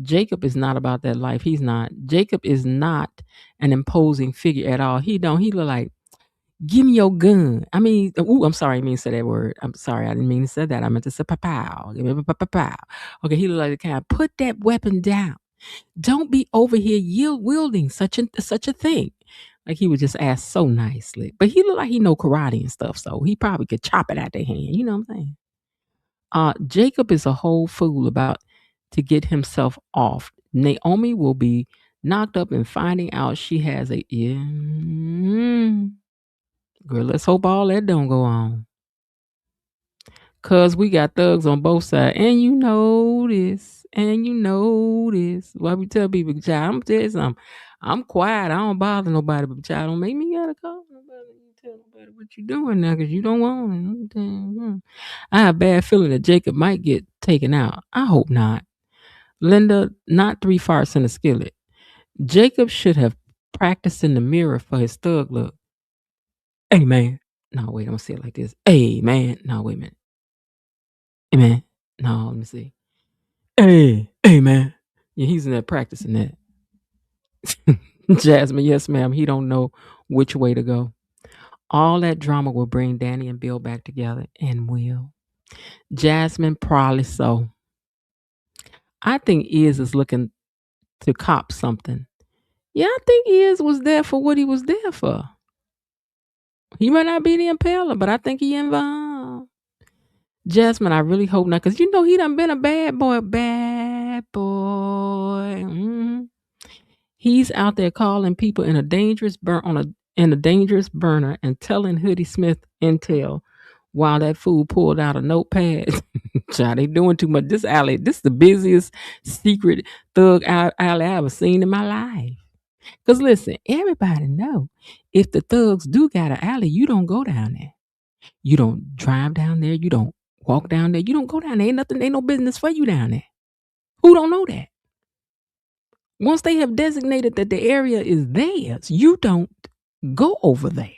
Jacob is not about that life. He's not. Jacob is not an imposing figure at all. He look like, give me your gun. I mean, I'm sorry, I didn't mean to say that word. I'm sorry, I didn't mean to say that. I meant to say pow. Give me pow. Okay, he look like the kind, put that weapon down. Don't be over here wielding such a thing. Like he would just ask so nicely. But he look like he know karate and stuff, so he probably could chop it out their hand. You know what I'm saying? Jacob is a whole fool about to get himself off. Naomi will be knocked up and finding out she has a girl, let's hope all that don't go on. Cause we got thugs on both sides. And you know this. Why we tell people, child, I'm gonna tell you something. I'm quiet. I don't bother nobody, but child, don't make me gotta call nobody and tell nobody what you doing now, cause you don't want it. I have a bad feeling that Jacob might get taken out. I hope not. Linda, not 3 farts in a skillet. Jacob should have practiced in the mirror for his thug look. Hey, man. No, wait, I'm going to say it like this. Hey, man. No, wait a minute. Hey, man. No, let me see. Hey, man. Yeah, he's in there practicing that. Jasmine, yes, ma'am. He don't know which way to go. All that drama will bring Danny and Bill back together, and will. Jasmine, probably so. I think Iz is looking to cop something. Yeah, I think Iz was there for what he was there for. He might not be the impaler, but I think he involved. Jasmine, I really hope not, because he done been a bad boy. Mm-hmm. He's out there calling people in a dangerous burner and telling Hoodie Smith intel while that fool pulled out a notepad. Child, they doing too much. This is the busiest secret thug alley I ever seen in my life. Because listen, everybody know if the thugs do got an alley, you don't go down there. You don't drive down there. You don't walk down there. You don't go down there. Ain't no business for you down there. Who don't know that? Once they have designated that the area is theirs, you don't go over there.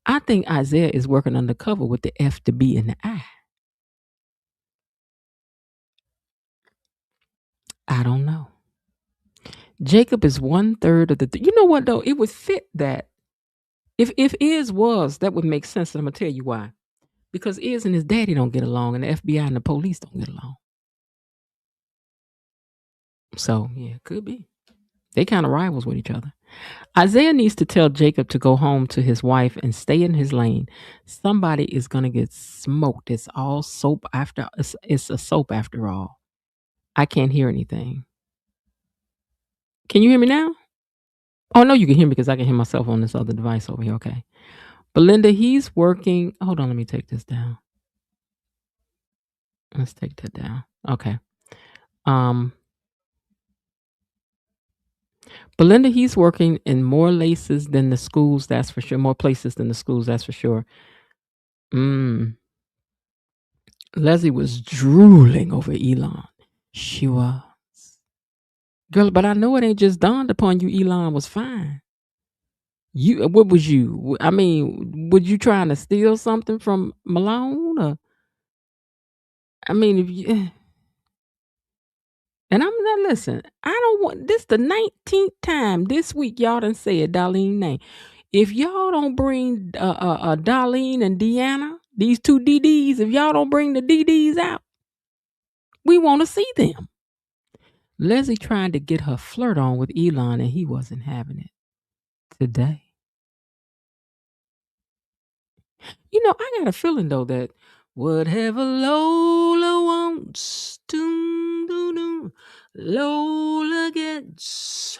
I think Isaiah is working undercover with the F, the B, and the I. I don't know. Jacob is 1/3 of the. You know what though? It would fit that. If Iz was, that would make sense. And I'm gonna tell you why. Because Iz and his daddy don't get along, and the FBI and the police don't get along. So yeah, could be. They kind of rivals with each other. Isaiah needs to tell Jacob to go home to his wife and stay in his lane. Somebody is gonna get smoked. It's all soap after. It's a soap after all. I can't hear anything. Can you hear me now? Oh, no, you can hear me because I can hear myself on this other device over here. Okay. Belinda, he's working. Hold on, let me take this down. Let's take that down. Okay. Belinda, he's working in more places than the schools, that's for sure. More places than the schools, that's for sure. Leslie was drooling over Elon. She was. Girl, but I know it ain't just dawned upon you Elon was fine. What was you? I mean, was you trying to steal something from Malone? Or, I mean, if you... And I'm not, listen, I don't want, this the 19th time this week y'all done said Darlene name. If y'all don't bring Darlene and Deanna, these two DDs, if y'all don't bring the DDs out, we want to see them. Leslie trying to get her flirt on with Elon and he wasn't having it today. You know, I got a feeling though that whatever Lola wants, Lola gets.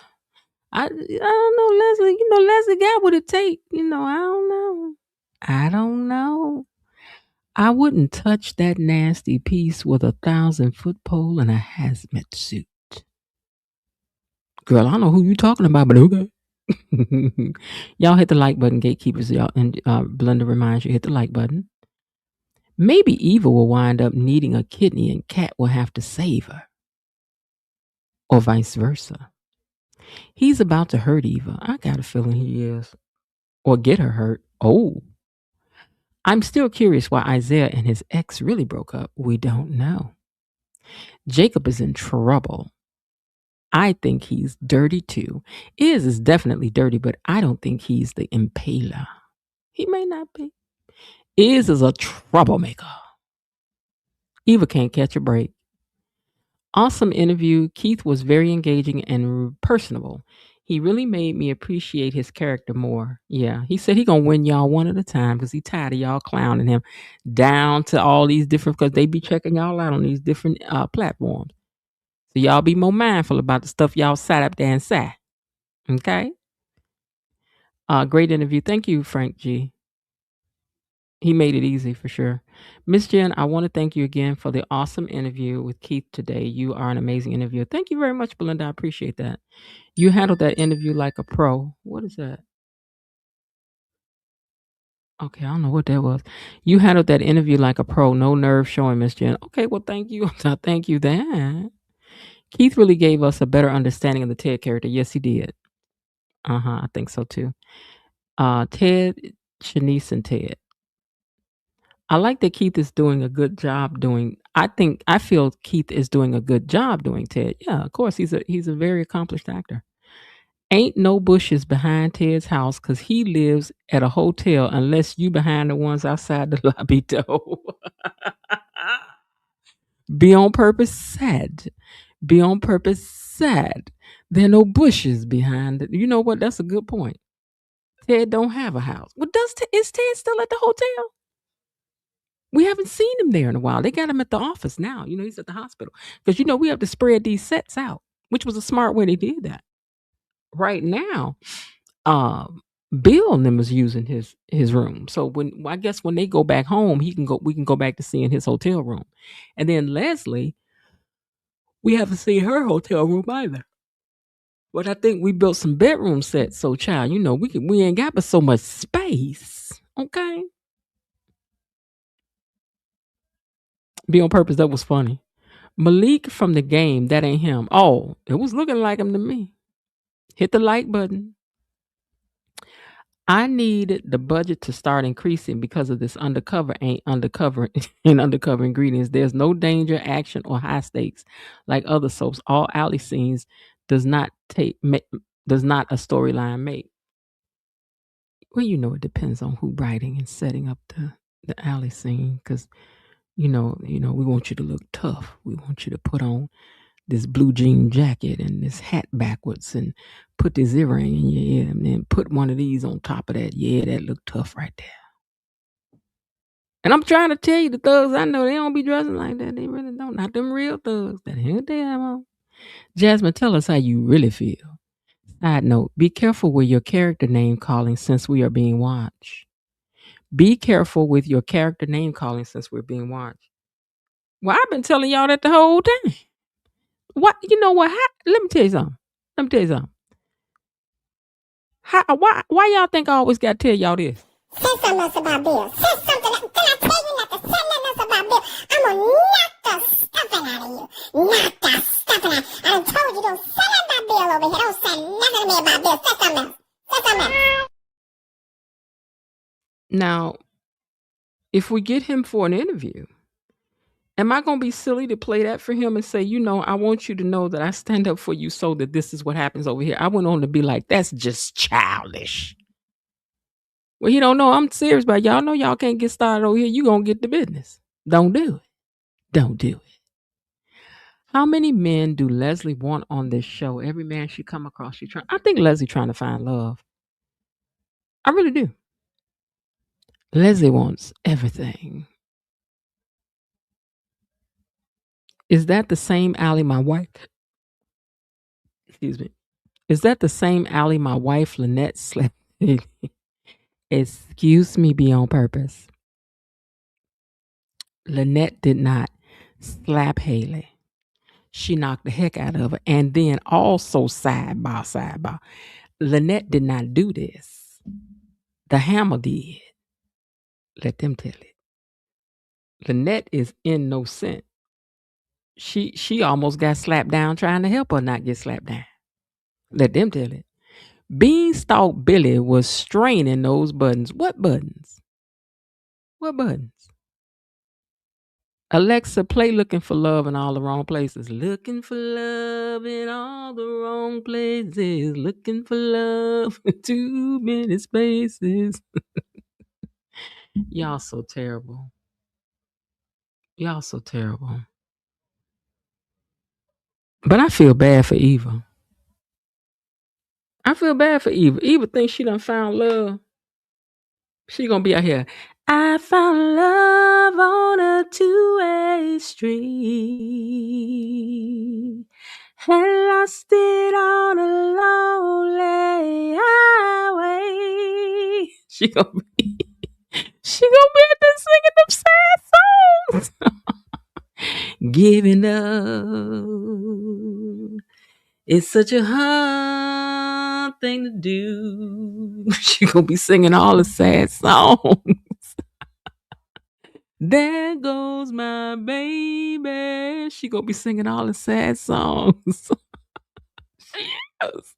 I don't know, Leslie. You know, Leslie got what it take. You know, I don't know. I wouldn't touch that nasty piece with a 1,000-foot pole and a hazmat suit. Girl, I don't know who you talking about, but okay. Y'all hit the like button, gatekeepers. Y'all, and Belinda reminds you, hit the like button. Maybe Eva will wind up needing a kidney and Kat will have to save her. Or vice versa. He's about to hurt Eva. I got a feeling he is. Or get her hurt. Oh. I'm still curious why Isaiah and his ex really broke up. We don't know. Jacob is in trouble. I think he's dirty too. Is definitely dirty, but I don't think he's the impaler. He may not be. Is a troublemaker. Eva can't catch a break. Awesome interview. Keith was very engaging and personable. He really made me appreciate his character more. Yeah, he said he gonna win y'all one at a time because he tired of y'all clowning him down to all these different, because they be checking y'all out on these different platforms. So y'all be more mindful about the stuff y'all sat up there and say. Okay? Great interview. Thank you, Frank G. He made it easy for sure. Miss Jen, I want to thank you again for the awesome interview with Keith today. You are an amazing interviewer. Thank you very much, Belinda. I appreciate that. You handled that interview like a pro. What is that? Okay, I don't know what that was. You handled that interview like a pro. No nerve showing, Miss Jen. Okay, well, thank you. Thank you that. Keith really gave us a better understanding of the Ted character. Yes, he did. I think so too. Ted, Shanice, and Ted. I like that Keith is doing a good job doing. I feel Keith is doing a good job doing Ted. Yeah, of course, he's a very accomplished actor. Ain't no bushes behind Ted's house because he lives at a hotel unless you behind the ones outside the lobby door. Be on purpose sad. Be on purpose sad. There are no bushes behind it. You know what? That's a good point. Ted don't have a house. Well, is Ted still at the hotel? We haven't seen him there in a while. They got him at the office now. You know, he's at the hospital. Because, you know, we have to spread these sets out, which was a smart way they did that. Right now, Bill and them is using his room. So I guess when they go back home, we can go back to seeing his hotel room. And then Leslie, we haven't seen her hotel room either. But I think we built some bedroom sets. So, child, you know, we ain't got but so much space. Okay. Be on purpose. That was funny. Malik from the game. That ain't him. Oh, it was looking like him to me. Hit the like button. I need the budget to start increasing because of this undercover ingredients. There's no danger, action, or high stakes like other soaps. All alley scenes does not a storyline make. Well, you know, it depends on who writing and setting up the alley scene, because you know, we want you to look tough. We want you to put on this blue jean jacket and this hat backwards and put this earring in your ear and then put one of these on top of that. Yeah, that look tough right there. And I'm trying to tell you, the thugs I know, they don't be dressing like that. They really don't. Not them real thugs. That ain't they have on. Jasmine, tell us how you really feel. Side note, be careful with your character name calling since we are being watched. Be careful with your character name calling since we're being watched. Well, I've been telling y'all that the whole time. What? You know what? Let me tell you something. Why y'all think I always got to tell y'all this?
Say something else about Bill. Say something else. Can I tell you not to say nothing else about Bill? I'm knock the stuffing out of you. Knock the stuffing out. I done told you, don't say nothing about Bill over here. Don't say nothing to me about Bill. Say something else. Say something else.
Now, if we get him for an interview, am I going to be silly to play that for him and say, I want you to know that I stand up for you so that this is what happens over here? I went on to be like, that's just childish. Well, he don't know I'm serious about y'all. Know y'all can't get started over here. You going to get the business. Don't do it. Don't do it. How many men do Leslie want on this show? Every man she come across, I think Leslie trying to find love. I really do. Leslie wants everything. Is that the same alley my wife? Excuse me. Is that the same alley my wife Lynette slept in? Excuse me, be on purpose. Lynette did not slap Haley. She knocked the heck out of her. And then also sidebar. Lynette did not do this. The Hammer did. Let them tell it. Lynette is innocent. She almost got slapped down trying to help her not get slapped down. Let them tell it. Beanstalk Billy was straining those buttons. What buttons? What buttons? Alexa, play Looking for Love in All the Wrong Places. Looking for love in all the wrong places. Looking for love in too many spaces. Y'all so terrible. Y'all so terrible. But I feel bad for Eva. I feel bad for Eva. Eva thinks she done found love. She gonna be out here. I found love on a two-way street and lost it on a lonely highway. She gonna be out there singing them sad songs. Giving up. It's such a hard thing to do. She gonna be singing all the sad songs. There goes my baby. She gonna be singing all the sad songs. Yes.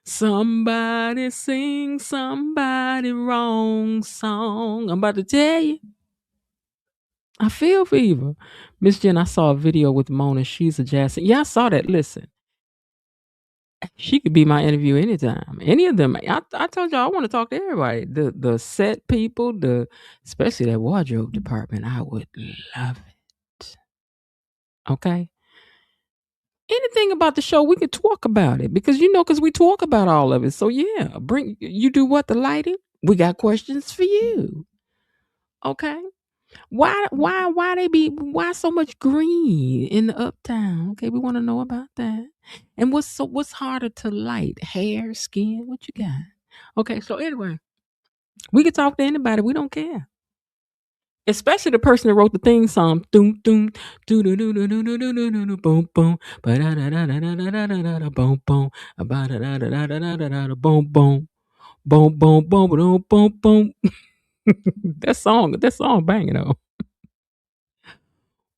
Somebody sing somebody wrong song. I'm about to tell you. I feel for Eva. Miss Jen, I saw a video with Mona. She's a jazz singer. Yeah, I saw that. Listen. She could be my interview anytime. Any of them. I told y'all I want to talk to everybody. The set people, especially that wardrobe department. I would love it. Okay. Anything about the show, we could talk about it because we talk about all of it. So yeah, you do what, the lighting? We got questions for you. Okay. Why so much green in the uptown? Okay, we want to know about that. And what's harder to light? Hair, skin, what you got? Okay, so anyway, we can talk to anybody. We don't care. Especially the person that wrote the theme song. Doom doom doo doo doo doo doo doo doo doo doo boom boom ba da da da da da da da da da boom boom ba da da da da da da da da boom boom boom boom boom boom boom boom. That song banging though.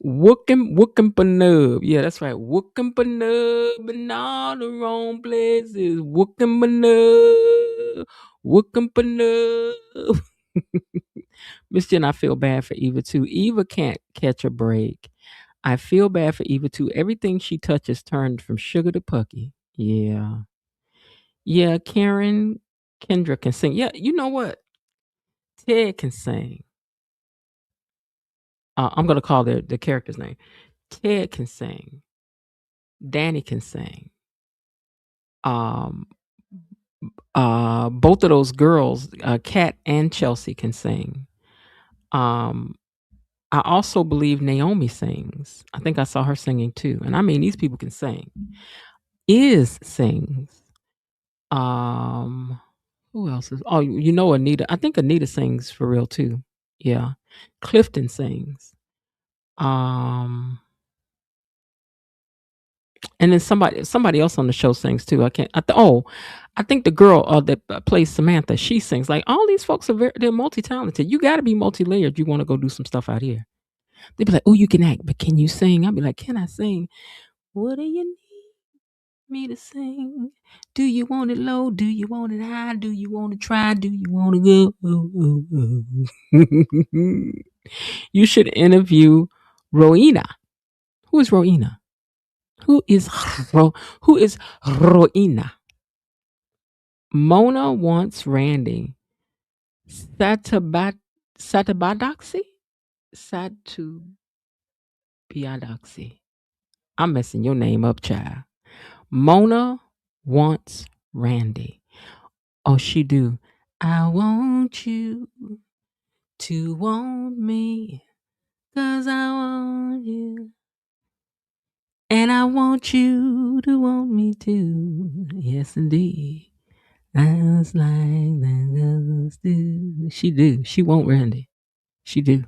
Wookin' Banub. Yeah, that's right. Wookin' Banub in all the wrong places. Wookin' Banub. Miss Jen, I feel bad for Eva too. Eva can't catch a break. I feel bad for Eva too. Everything she touches turned from sugar to pucky. Yeah. Yeah, Kendra can sing. Yeah, you know what? Ted can sing. I'm going to call the character's name. Ted can sing. Danny can sing. Both of those girls, Kat and Chelsea, can sing. I also believe Naomi sings. I think I saw her singing too. And I mean, these people can sing. Iz sings. Who else is? Oh, Anita. I think Anita sings for real too. Yeah. Clifton sings. And then somebody else on the show sings too. I think the girl that plays Samantha, she sings. Like all these folks they're multi-talented. You got to be multi-layered. You want to go do some stuff out here. They'd be like, "Oh, you can act, but can you sing?" I'd be like, "Can I sing? What do you need me to sing? Do you want it low? Do you want it high? Do you want to try? Do you want to go?" You should interview Roina. Who is Roina? Who is who is Roina? Mona wants Randy. Satabadoxy? Satubiadoxy. I'm messing your name up, child. Mona wants Randy. Oh, she do. I want you to want me, 'cause I want you. And I want you to want me too. Yes, indeed. Just like the others do. She do. She want Randy. She do.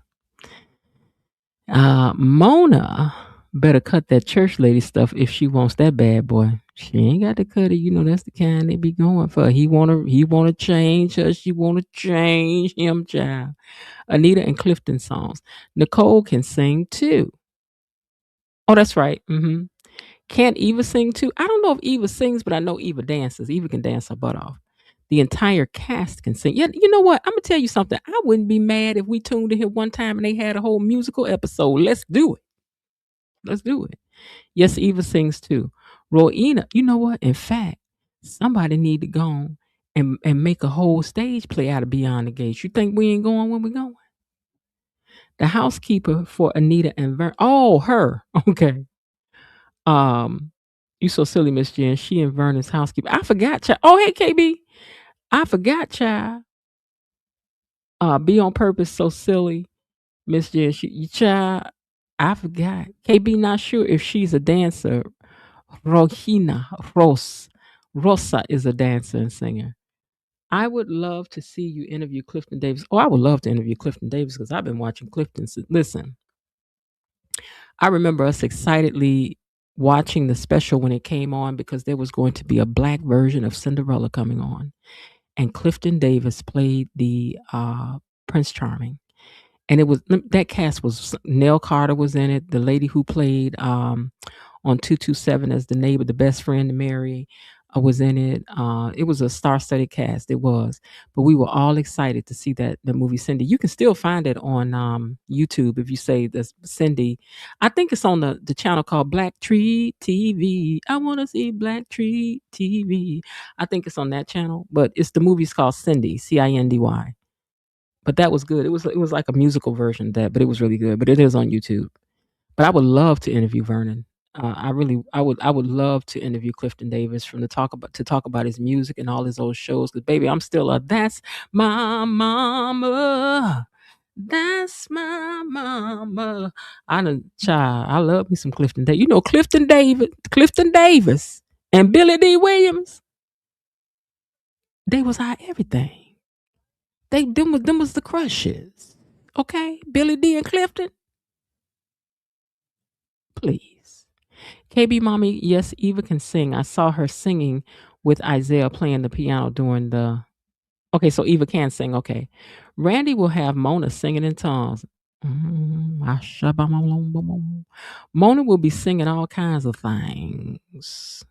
Mona better cut that church lady stuff if she wants that bad boy. She ain't got to cut it. You know that's the kind they be going for. He wanna change her. She wanna change him, child. Anita and Clifton songs. Nicole can sing too. Oh, that's right. Can't Eva sing too? I don't know if Eva sings, but I know Eva dances. Eva can dance her butt off. The entire cast can sing. Yeah, you know what? I'm gonna tell you something. I wouldn't be mad if we tuned in here one time and they had a whole musical episode. Let's do it. Let's do it. Yes, Eva sings too. Roena, you know what? In fact, somebody need to go and make a whole stage play out of Beyond the Gates. You think we ain't going when we going? The housekeeper for Anita and Vern. Oh, her. Okay. You so silly, Miss Jen. She and Vernon's housekeeper. I forgot, child. Oh, hey, KB. I forgot, child. Be on purpose, so silly, Miss Jen. Child. I forgot. KB not sure if she's a dancer. Rosa is a dancer and singer. I would love to see you interview Clifton Davis. Oh, I would love to interview Clifton Davis because I've been watching Clifton. Listen, I remember us excitedly watching the special when it came on because there was going to be a black version of Cinderella coming on. And Clifton Davis played the Prince Charming. And it was that cast was Nell Carter was in it, the lady who played on 227 as the neighbor, the best friend to Mary, was in it. It was a star-studded cast. It was, but we were all excited to see the movie Cindy. You can still find it on YouTube if you say the Cindy. I think it's on the channel called Black Tree TV. I want to see Black Tree TV. I think it's on that channel, but it's the movie's called Cindy, Cindy. But that was good. It was like a musical version of that, but it was really good. But it is on YouTube. But I would love to interview Vernon. I would love to interview Clifton Davis to talk about his music and all his old shows. Cause baby, I'm still that's my mama. That's my mama. I love me some Clifton Davis. You know Clifton Davis, and Billy D. Williams. They was our everything. Them was the crushes. Okay? Billy D and Clifton. Please. KB Mommy, yes, Eva can sing. I saw her singing with Isaiah playing the piano during the. Okay, so Eva can sing. Okay. Randy will have Mona singing in tongues. Mona will be singing all kinds of things.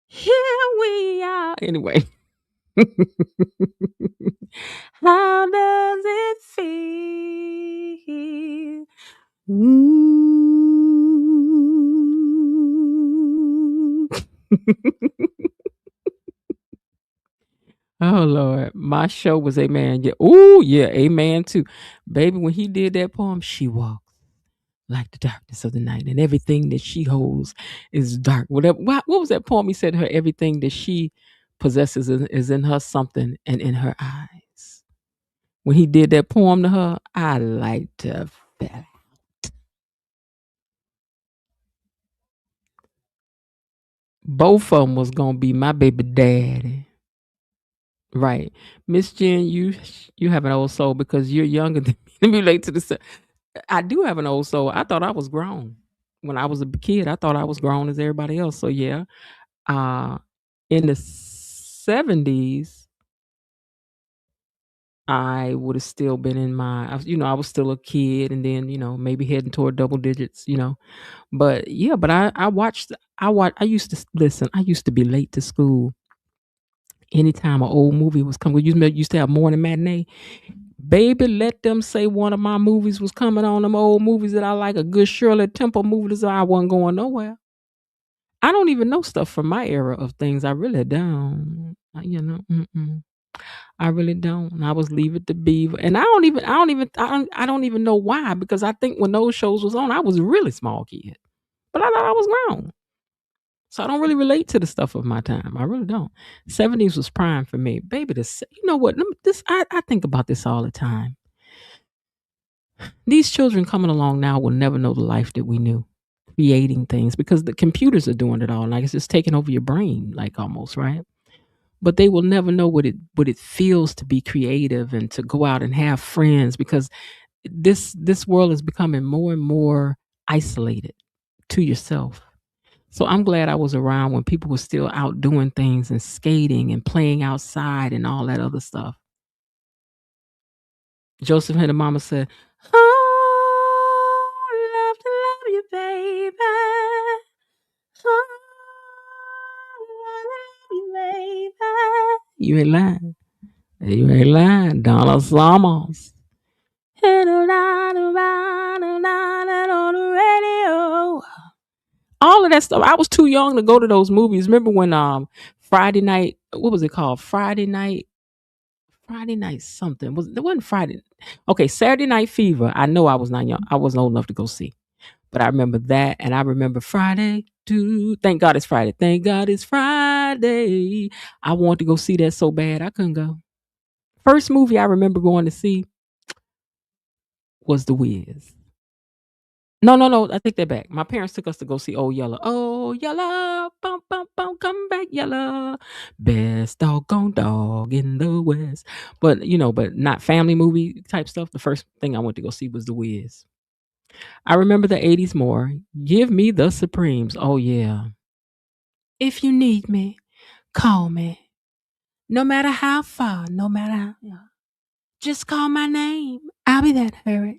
Here we are. Anyway. How does it feel? Oh Lord, my show was Amen. Yeah, oh yeah, Amen too, baby. When he did that poem, she walks like the darkness of the night, and everything that she holds is dark. Whatever. What was that poem? He said, "Her everything that she possesses is in her something, and in her eyes." When he did that poem to her, I liked to fell. Both of them was gonna be my baby daddy. Right. Miss Jen, you have an old soul because you're younger than me. Let me relate to this. I do have an old soul. I thought I was grown. When I was a kid, I thought I was grown as everybody else. So yeah. In the 70s, I would have still been in I was still a kid, and then maybe heading toward double digits. But yeah, but I used to listen. I used to be late to school anytime an old movie was coming. Used to have morning matinee. Baby, let them say one of my movies was coming on, them old movies that I like, a good Shirley Temple movie, so I wasn't going nowhere. I don't even know stuff from my era of things. I really don't. I really don't. I was Leave It to Beaver, and I don't even know why, because I think when those shows was on, I was a really small kid, but I thought I was grown. So I don't really relate to the stuff of my time. I really don't. 70s was prime for me, baby. You know what? I think about this all the time. These children coming along now will never know the life that we knew, creating things, because the computers are doing it all. Like, it's just taking over your brain, like, almost, right? But they will never know what it feels to be creative and to go out and have friends, because this world is becoming more and more isolated to yourself. So I'm glad I was around when people were still out doing things and skating and playing outside and all that other stuff. Joseph and the mama said, "Oh, love you, baby. Oh, love you, baby." You ain't lying. You ain't lying. Donna Summers. On the radio. All of that stuff. I was too young to go to those movies. Remember when Friday night, what was it called? Friday night something. It wasn't Friday. Okay, Saturday Night Fever. I know I was not young. I wasn't old enough to go see. But I remember that, and I remember Friday. Thank God it's Friday. Thank God it's Friday. I wanted to go see that so bad I couldn't go. First movie I remember going to see was The Wiz. No. I take that back. My parents took us to go see Old Yeller. Oh, Yeller, bum, bum, bum, come back, Yeller. Best doggone dog in the West. But, but not family movie type stuff. The first thing I went to go see was The Wiz. I remember the 80s more. Give me the Supremes. Oh, yeah. If you need me, call me. No matter how far, no matter how. Just call my name. I'll be that hurry.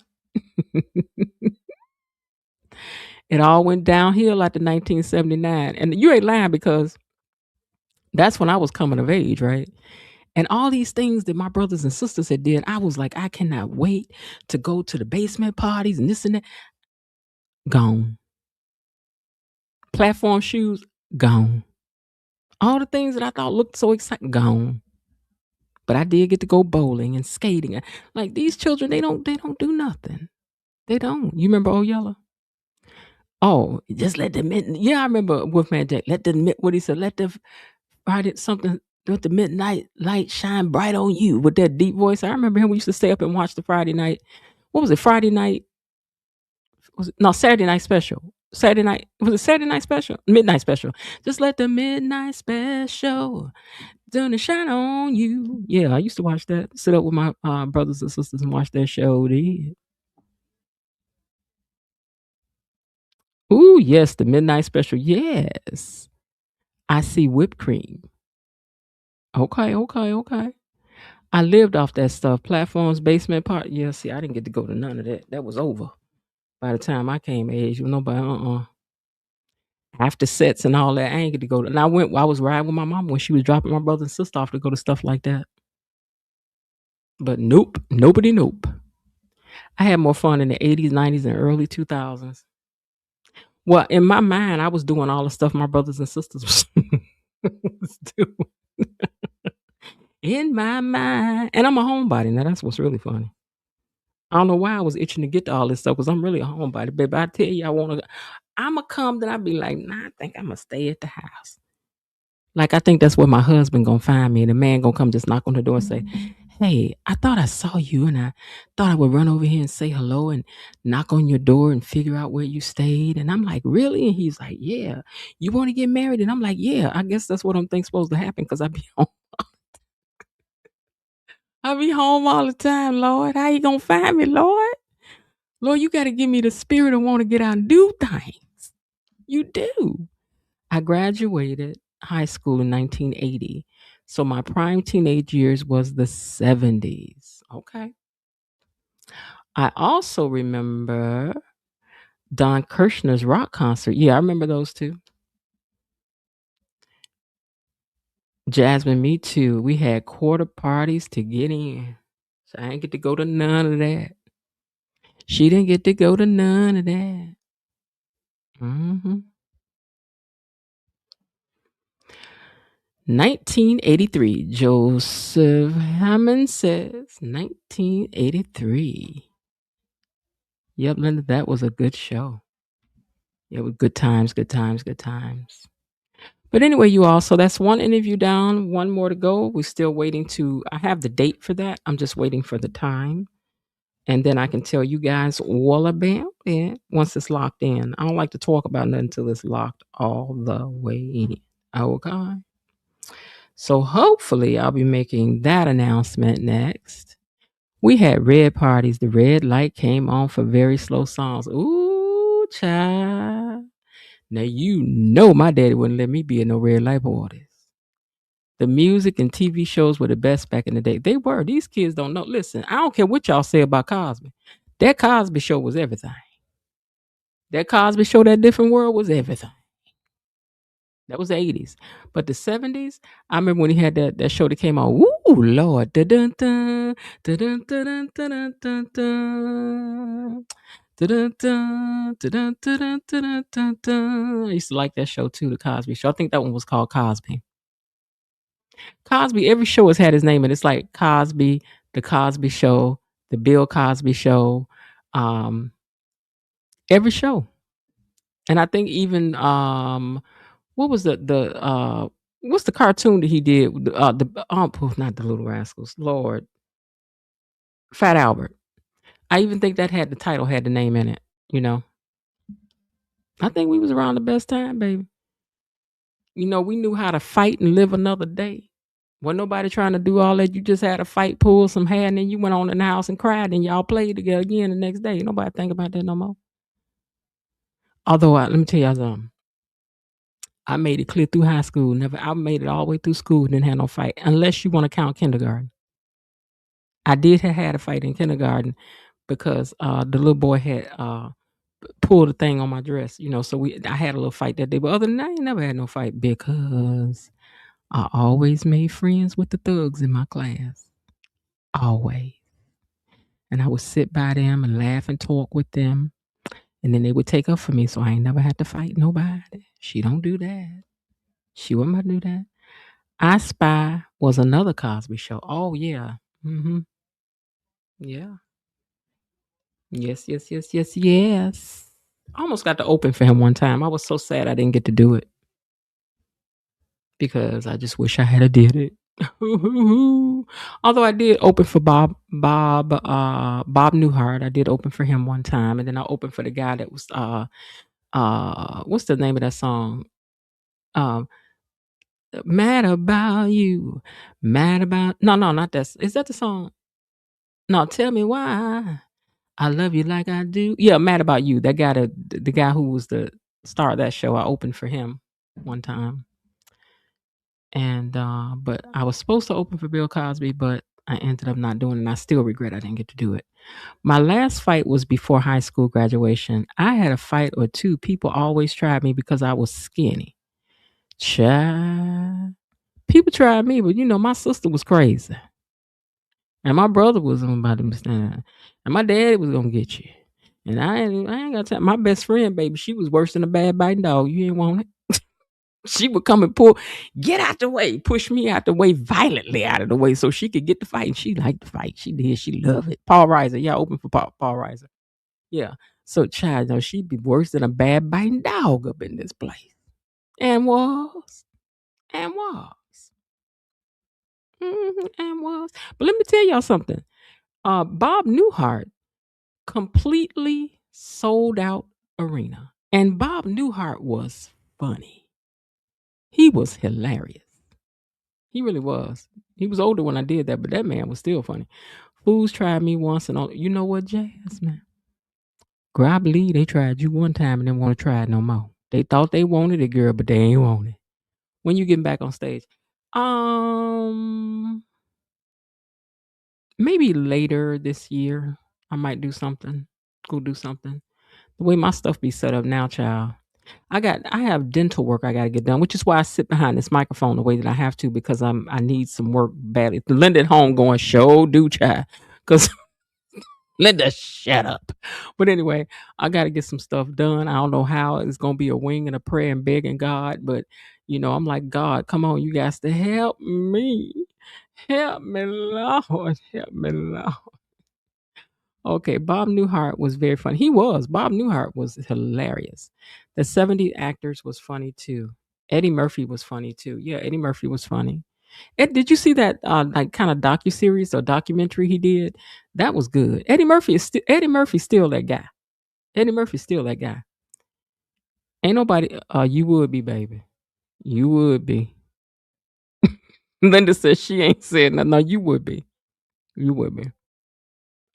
It all went downhill after 1979. And you ain't lying, because that's when I was coming of age, right? And all these things that my brothers and sisters had did, I was like, I cannot wait to go to the basement parties and this and that. Gone. Platform shoes, gone. All the things that I thought looked so exciting, gone. But I did get to go bowling and skating. Like, these children, they don't do nothing. They don't. You remember Old Yeller? Oh, just let the I remember Wolfman Jack. What he said, let the midnight light shine bright on you, with that deep voice. I remember him. We used to stay up and watch the Friday night. What was it? Friday night? Saturday night special. Saturday night. Was it Saturday night special? Midnight special. Just let the midnight special shine on you. Yeah, I used to watch that. Sit up with my brothers and sisters and watch that show. Ooh, yes, the midnight special. Yes. I see whipped cream. Okay. I lived off that stuff. Platforms, basement part. Yeah, see, I didn't get to go to none of that. That was over by the time I came of age. Nobody, after sets and all that, I ain't get to go to. And I was riding with my mom when she was dropping my brother and sister off to go to stuff like that. But nope. I had more fun in the 80s, 90s, and early 2000s. Well, in my mind, I was doing all the stuff my brothers and sisters was doing. In my mind. And I'm a homebody. Now, that's what's really funny. I don't know why I was itching to get to all this stuff, because I'm really a homebody. Baby, I tell you, I'm going to come, then I'll be like, nah, I think I'm going to stay at the house. Like, I think that's where my husband going to find me. And the man going to come just knock on the door and say, hey, I thought I saw you, and I thought I would run over here and say hello and knock on your door and figure out where you stayed. And I'm like, really? And he's like, yeah. You want to get married? And I'm like, yeah, I guess that's what I'm think supposed to happen, because I be home. I be home all the time, Lord. How you going to find me, Lord? Lord, you got to give me the spirit of want to get out and do things. You do. I graduated high school in 1980. So my prime teenage years was the 70s. Okay. I also remember Don Kirshner's rock concert. Yeah, I remember those two. Jasmine, me too. We had quarter parties to get in. So I didn't get to go to none of that. She didn't get to go to none of that. Mm-hmm. 1983. Joseph Hammond says 1983. Yep, Linda, that was a good show. Yeah, with good times, good times, good times. But anyway, you all, so that's one interview down, one more to go. We're still waiting I have the date for that. I'm just waiting for the time. And then I can tell you guys all about it once it's locked in. I don't like to talk about nothing until it's locked all the way in. Okay. So hopefully I'll be making that announcement next. We had red parties. The red light came on for very slow songs. Ooh, child. Now you know my daddy wouldn't let me be in no red light parties. The music and TV shows were the best back in the day. They were. These kids don't know. Listen, I don't care what y'all say about Cosby. That Cosby Show was everything. That Cosby Show, That Different World was everything. That was the 80s. But the 70s, I remember when he had that show that came out. Ooh, Lord. Da-dun-dun, da-dun-dun, da-dun-dun, da-dun. Da-dun-dun, da-dun-dun, da-dun-dun. I used to like that show too, The Cosby Show. I think that one was called Cosby. Cosby, every show has had his name, and it's like Cosby, The Cosby Show, The Bill Cosby Show, every show. And I think even what was what's the cartoon that he did? Not the Little Rascals, Lord, Fat Albert. I even think that had the name in it. You know, I think we was around the best time, baby. You know, we knew how to fight and live another day. Wasn't nobody trying to do all that. You just had a fight, pull some hair, and then you went on in the house and cried, and y'all played together again the next day. Nobody think about that no more. Although, let me tell y'all something. I made it clear through high school. I made it all the way through school. Didn't have no fight, unless you want to count kindergarten. I did have a fight in kindergarten because the little boy had pulled a thing on my dress. You know, so I had a little fight that day. But other than that, I ain't never had no fight because I always made friends with the thugs in my class. Always. And I would sit by them and laugh and talk with them. And then they would take up for me. So I ain't never had to fight nobody. She don't do that. She wouldn't about to do that. I Spy was another Cosby Show. Oh, yeah. Mm-hmm. Yeah. Yes. I almost got to open for him one time. I was so sad I didn't get to do it. Because I just wish I had did it. Although I did open for Bob Newhart. I did open for him one time, and then I opened for the guy that was what's the name of that song? Mad About You. Mad About No, not that. Is that the song? No, Tell Me Why I Love You Like I Do. Yeah, Mad About You. That guy, the guy who was the star of that show, I opened for him one time. And but I was supposed to open for Bill Cosby, but I ended up not doing it, and I still regret I didn't get to do it. My last fight was before high school graduation. I had a fight or two. People always tried me because I was skinny. Child. People tried me, but you know, my sister was crazy. And my brother was about to stand. And my daddy was gonna get you. And I ain't got time. My best friend, baby, she was worse than a bad biting dog. You ain't want it. She would come and get out the way, push me out the way, violently out of the way so she could get the fight. And she liked the fight. She did. She loved it. Paul Reiser. Yeah, open for Paul Reiser. Yeah. So, child, no, she'd be worse than a bad biting dog up in this place. And was. And was. And was. But let me tell y'all something. Bob Newhart completely sold out arena. And Bob Newhart was funny. He was hilarious. He really was. He was older when I did that, but that man was still funny. Fools tried me once, and all. You know what, Jasmine? Girl, I believe they tried you one time and didn't want to try it no more. They thought they wanted it, girl, but they ain't want it. When you getting back on stage? Um, maybe later this year, I might do something. Go do something. The way my stuff be set up now, child. I have dental work I gotta get done, which is why I sit behind this microphone the way that I have to because I need some work badly. Linda at home going, show do child. Cause Linda, shut up. But anyway, I gotta get some stuff done. I don't know how it's gonna be a wing and a prayer and begging God, but I'm like, God, come on, you guys to help me. Help me, Lord. Help me, Lord. Okay, Bob Newhart was very funny. Bob Newhart was hilarious. The 70 actors was funny too. Eddie Murphy was funny too. Yeah, Eddie Murphy was funny. Ed, did you see that like kind of docuseries or documentary he did? That was good. Eddie Murphy's still that guy. Eddie Murphy's still that guy. Ain't nobody you would be, baby. You would be. Linda says she ain't said nothing. No, you would be. You would be.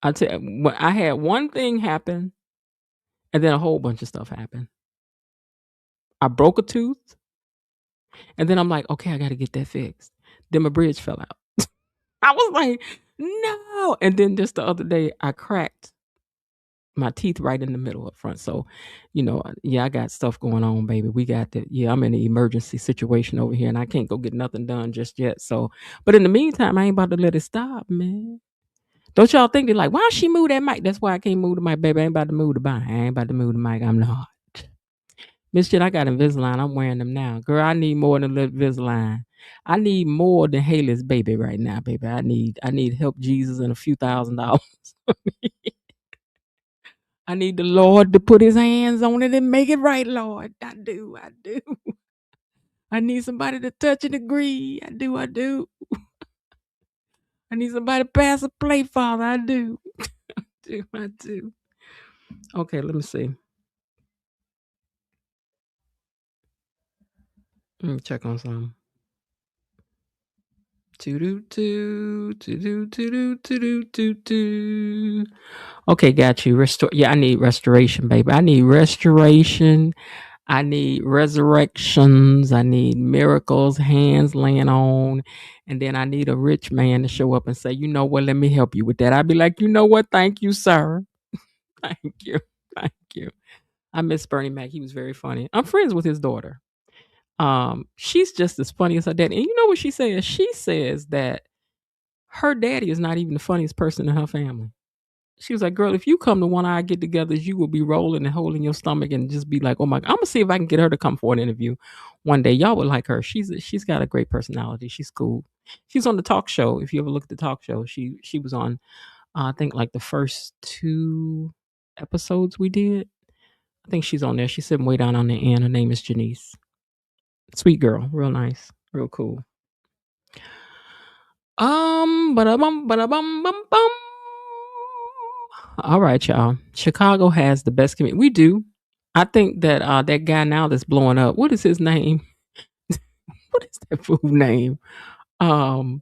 I tell you, I had one thing happen and then a whole bunch of stuff happened. I broke a tooth, and then I'm like, okay, I got to get that fixed. Then my bridge fell out. I was like, no. And then just the other day, I cracked my teeth right in the middle up front. So, yeah, I got stuff going on, baby. I'm in an emergency situation over here, and I can't go get nothing done just yet. So, but in the meantime, I ain't about to let it stop, man. Don't y'all think they're like, why she move that mic? That's why I can't move the mic, baby. I ain't about to move the mic. I ain't about to move the mic. I'm not. Miss Jen, I got Invisalign. I'm wearing them now. Girl, I need more than Invisalign. I need more than Haley's baby right now, baby. I need help Jesus and a few $1,000. I need the Lord to put his hands on it and make it right, Lord. I do. I need somebody to touch and agree. I do. I need somebody to pass a plate, Father. I do. I do. Okay, let me see. Let me check on something. Okay, got you. I need restoration, baby. I need restoration. I need resurrections. I need miracles, hands laying on. And then I need a rich man to show up and say, you know what, let me help you with that. I'd be like, you know what? Thank you, sir. Thank you. Thank you. I miss Bernie Mac. He was very funny. I'm friends with his daughter. She's just as funny as her daddy. And you know what she says? She says that her daddy is not even the funniest person in her family. She was like, girl, if you come to One Eye Get Togethers, you will be rolling and holding your stomach and just be like, oh my God. I'm gonna see if I can get her to come for an interview one day. Y'all would like her. She's got a great personality. She's cool. She's on the talk show. If you ever look at the talk show, she was on I think like the first 2 episodes we did. I think she's on there. She's sitting way down on the end. Her name is Janice. Sweet girl, real nice, real cool. Ba-da-bum, ba-da-bum, bum, bum. All right, y'all. Chicago has the best community. We do. I think that that guy now that's blowing up. What is his name? What is that fool name? Oh,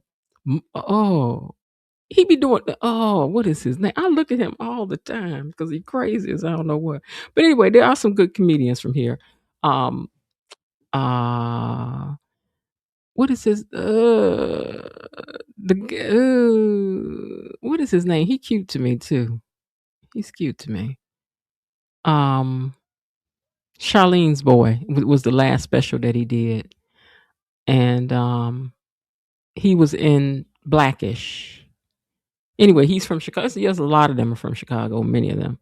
he be doing. What is his name? I look at him all the time because he crazy as I don't know what. But anyway, there are some good comedians from here. What is his what is his name? He cute to me too. He's cute to me. Charlene's boy was the last special that he did, and he was in Blackish. Anyway, he's from Chicago. Yes, a lot of them are from Chicago. Many of them.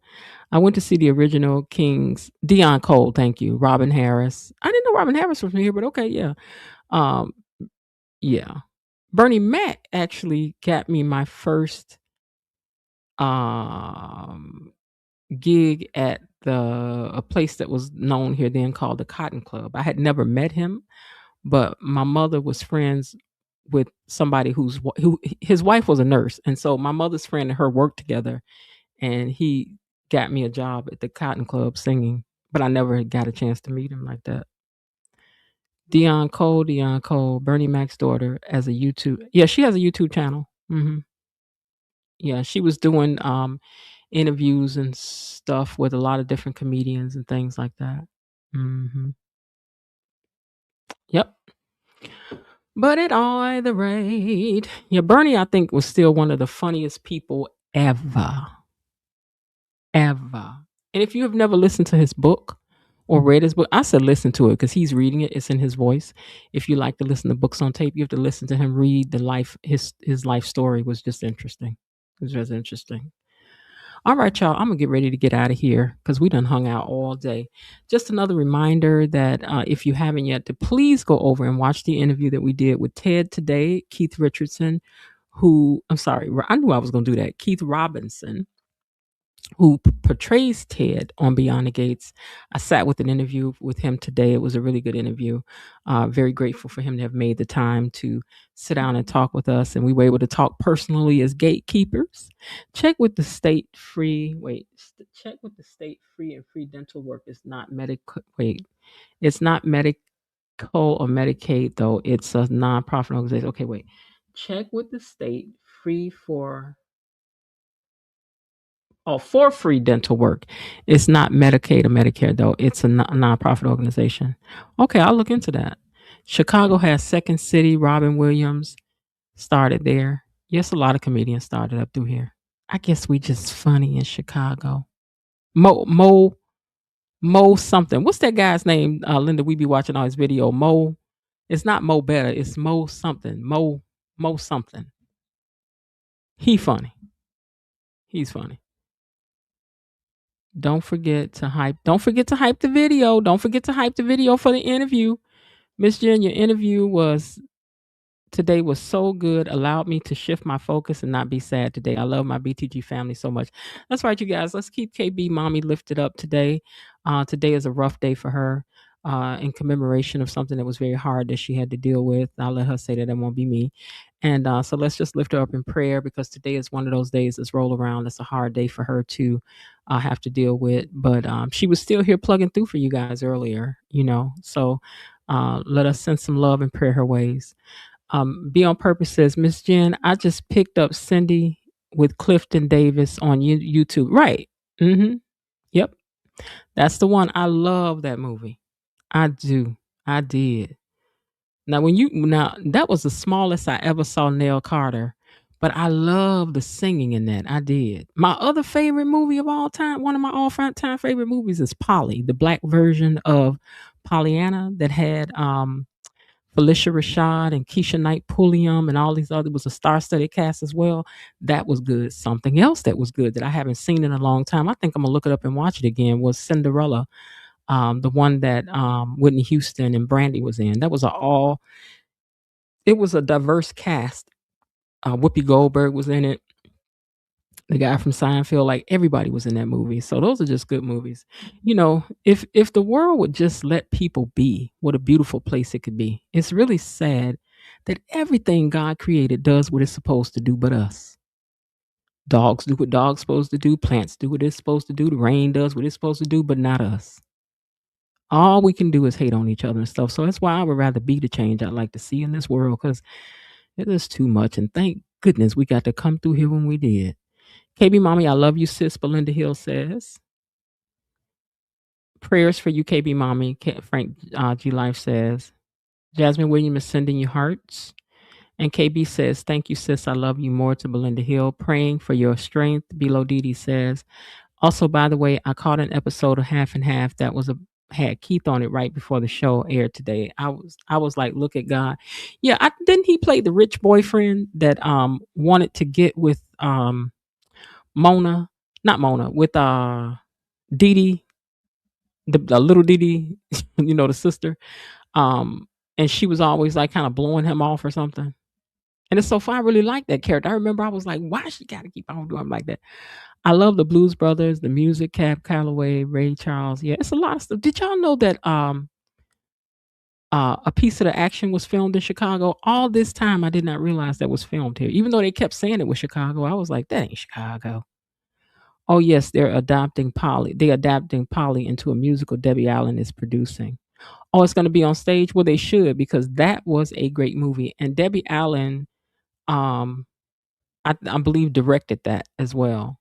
I went to see the original Kings. Dion Cole, thank you. Robin Harris. I didn't know Robin Harris was from here, but okay, yeah. Yeah. Bernie Mac actually got me my first gig at a place that was known here then called the Cotton Club. I had never met him, but my mother was friends with somebody who his wife was a nurse, and so my mother's friend and her worked together, and he got me a job at the Cotton Club singing, but I never got a chance to meet him like that. Dion Cole, Bernie Mac's daughter, as a YouTube. Yeah, she has a YouTube channel. Yeah, she was doing interviews and stuff with a lot of different comedians and things like that. Yep. But at either rate, yeah, Bernie, I think, was still one of the funniest people ever. Ever. And if you have never listened to his book or read his book, I said listen to it because he's reading it. It's in his voice. If you like to listen to books on tape, you have to listen to him read the life. His life story was just interesting. It was just interesting. All right, y'all. I'm gonna get ready to get out of here because we done hung out all day. Just another reminder that if you haven't yet, to please go over and watch the interview that we did with Ted today, Keith Richardson, who I'm sorry, I knew I was gonna do that. Keith Robinson, who portrays Ted on Beyond the Gates. I sat with an interview with him today. It was a really good interview. Very grateful for him to have made the time to sit down and talk with us. And we were able to talk personally as gatekeepers. Check with the state free. Check with the state free and free dental work. It's not medical. It's not medical or Medicaid though. It's a nonprofit organization. Okay, wait. Check with the state free for for free dental work. It's not Medicaid or Medicare, though. It's a nonprofit organization. Okay, I'll look into that. Chicago has Second City. Robin Williams started there. Yes, a lot of comedians started up through here. I guess we just funny in Chicago. Mo something. What's that guy's name, Linda? We be watching all his video. Mo. It's not Mo Better. It's Mo something. Mo something. He funny. He's funny. Don't forget to hype the video. Don't forget to hype the video for the interview. Miss Jen, your interview today was so good. Allowed me to shift my focus and not be sad today. I love my BTG family so much. That's right, you guys. Let's keep KB Mommy lifted up today. Today is a rough day for her in commemoration of something that was very hard that she had to deal with. I'll let her say that. It won't be me. And so let's just lift her up in prayer because today is one of those days that's roll around. It's a hard day for her to have to deal with. But she was still here plugging through for you guys earlier, So let us send some love and prayer her ways. Be on Purpose says, Miss Jen, I just picked up Cindy with Clifton Davis on YouTube. Right. Yep. That's the one. I love that movie. I do. I did. Now, that was the smallest I ever saw Nell Carter, but I love the singing in that. I did. My other favorite movie of all time, one of my all-time favorite movies is Polly, the black version of Pollyanna that had Felicia Rashad and Keisha Knight Pulliam and all these other. It was a star-studded cast as well. That was good. Something else that was good that I haven't seen in a long time, I think I'm going to look it up and watch it again, was Cinderella. The one that Whitney Houston and Brandy was in. That was it was a diverse cast. Whoopi Goldberg was in it. The guy from Seinfeld, like everybody was in that movie. So those are just good movies. If the world would just let people be, what a beautiful place it could be. It's really sad that everything God created does what it's supposed to do but us. Dogs do what dogs supposed to do. Plants do what it's supposed to do. The rain does what it's supposed to do, but not us. All we can do is hate on each other and stuff. So that's why I would rather be the change I'd like to see in this world, because it is too much. And thank goodness we got to come through here when we did. KB Mommy, I love you, sis. Belinda Hill says. Prayers for you, KB Mommy. Frank G. Life says. Jasmine Williams is sending you hearts. And KB says, thank you, sis. I love you more, to Belinda Hill. Praying for your strength. Below Didi says. Also, by the way, I caught an episode of Half and Half that had Keith on it right before the show aired today. I was like, look at God. Yeah, didn't he play the rich boyfriend that wanted to get with Mona, not Mona, with Dee Dee, the little Dee Dee, the sister. And she was always like kind of blowing him off or something. And it's so fun. I really like that character. I remember I was like, why she got to keep on doing like that? I love the Blues Brothers, the music, Cab Calloway, Ray Charles. Yeah, it's a lot of stuff. Did y'all know that A Piece of the Action was filmed in Chicago? All this time, I did not realize that was filmed here. Even though they kept saying it was Chicago, I was like, that ain't Chicago. Oh, yes, they're adapting Polly. They're adapting Polly into a musical Debbie Allen is producing. Oh, it's going to be on stage? Well, they should, because that was a great movie. And Debbie Allen, I believe, directed that as well.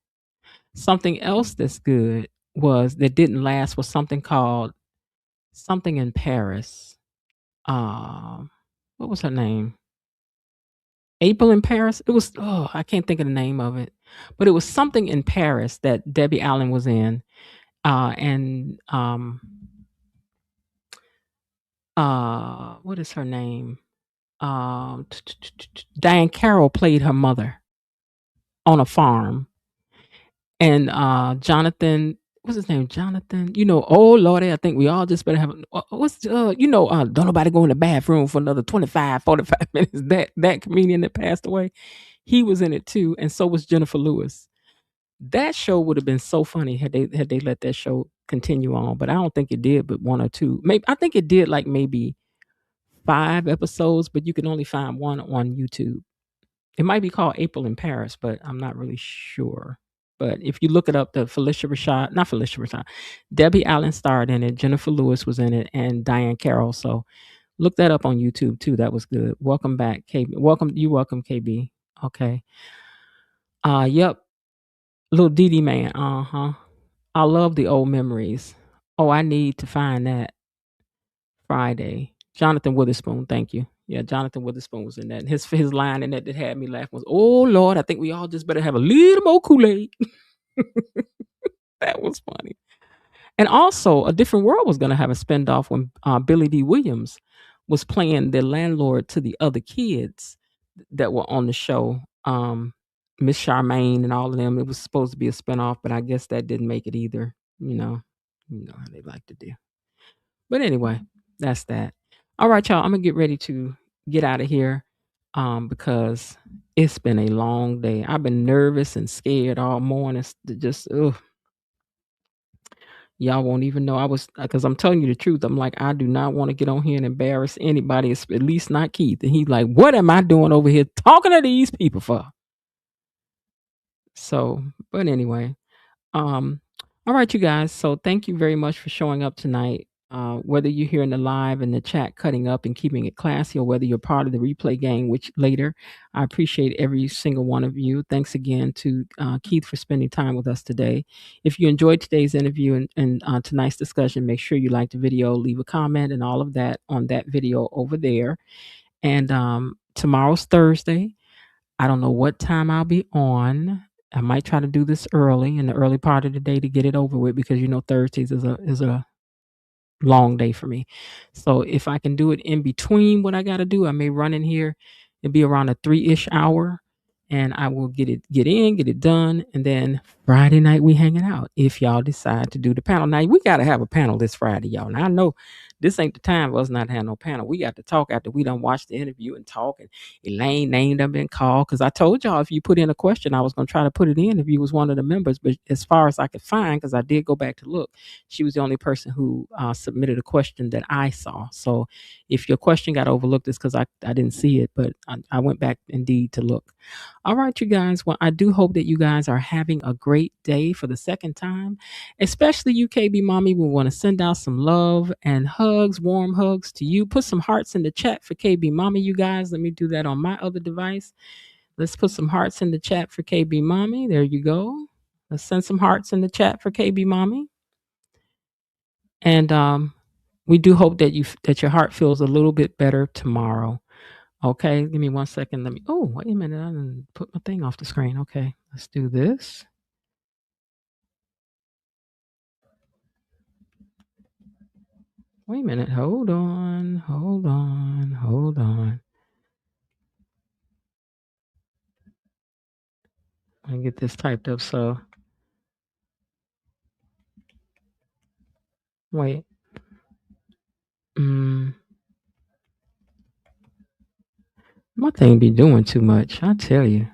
Something else that's good that didn't last was something called Something in Paris. What was her name? April in Paris? It was, oh, I can't think of the name of it, but it was something in Paris that Debbie Allen was in. And what is her name? Diane Carroll played her mother on a farm. And Jonathan, what's his name? Jonathan, oh Lordy, I think we all just better have don't nobody go in the bathroom for another 25, 45 minutes. That comedian that passed away, he was in it too, and so was Jennifer Lewis. That show would have been so funny had they let that show continue on, but I don't think it did, but one or two. Maybe I think it did like maybe 5 episodes, but you can only find one on YouTube. It might be called April in Paris, but I'm not really sure. But if you look it up, not Felicia Rashad, Debbie Allen starred in it, Jennifer Lewis was in it, and Diane Carroll. So look that up on YouTube too. That was good. Welcome back, KB. Welcome, KB. Okay. Yep. Little Dee Dee Man. Uh-huh. I love the old memories. Oh, I need to find that. Friday. Jonathan Witherspoon, thank you. Yeah, Jonathan Witherspoon was in that. And his line in that had me laughing was, "Oh Lord, I think we all just better have a little more Kool-Aid." That was funny. And also, A Different World was going to have a spinoff when Billy D. Williams was playing the landlord to the other kids that were on the show. Miss Charmaine and all of them. It was supposed to be a spinoff, but I guess that didn't make it either. You know how they like to do. But anyway, that's that. All right, y'all. I'm gonna get ready to get out of here because it's been a long day. I've been nervous and scared all morning. Just y'all won't even know I was, because I'm telling you the truth. I'm like, I do not want to get on here and embarrass anybody, at least not Keith. And he's like, what am I doing over here talking to these people for? So, but anyway, all right, you guys. So thank you very much for showing up tonight. Whether you're here in the live and the chat cutting up and keeping it classy, or whether you're part of the replay gang, which later, I appreciate every single one of you. Thanks again to Keith for spending time with us today. If you enjoyed today's interview and tonight's discussion, make sure you like the video, leave a comment and all of that on that video over there. And tomorrow's Thursday. I don't know what time I'll be on. I might try to do this early, in the early part of the day, to get it over with, because Thursdays is a long day for me. So if I can do it in between what I got to do, I may run in here and be around a 3-ish hour, and I will get it done. And then Friday night we hanging out if y'all decide to do the panel. Now we got to have a panel this Friday, y'all. Now I know this ain't the time for us not to have no panel. We got to talk after we done watch the interview and talk. And Elaine name done been called, because I told y'all if you put in a question, I was going to try to put it in if you was one of the members. But as far as I could find, because I did go back to look, she was the only person who submitted a question that I saw. So if your question got overlooked, it's because I didn't see it, but I went back indeed to look. All right, you guys. Well, I do hope that you guys are having a great day for the second time, especially you, KB Mommy. We want to send out some love and hugs, warm hugs to you. Put some hearts in the chat for KB Mommy, you guys. Let me do that on my other device. Let's put some hearts in the chat for KB Mommy. There you go. Let's send some hearts in the chat for KB Mommy. And we do hope that your heart feels a little bit better tomorrow. Okay, give me 1 second. Wait a minute. I didn't put my thing off the screen. Okay, let's do this. Wait a minute. Hold on. I get this typed up. So wait. My thing be doing too much, I tell you.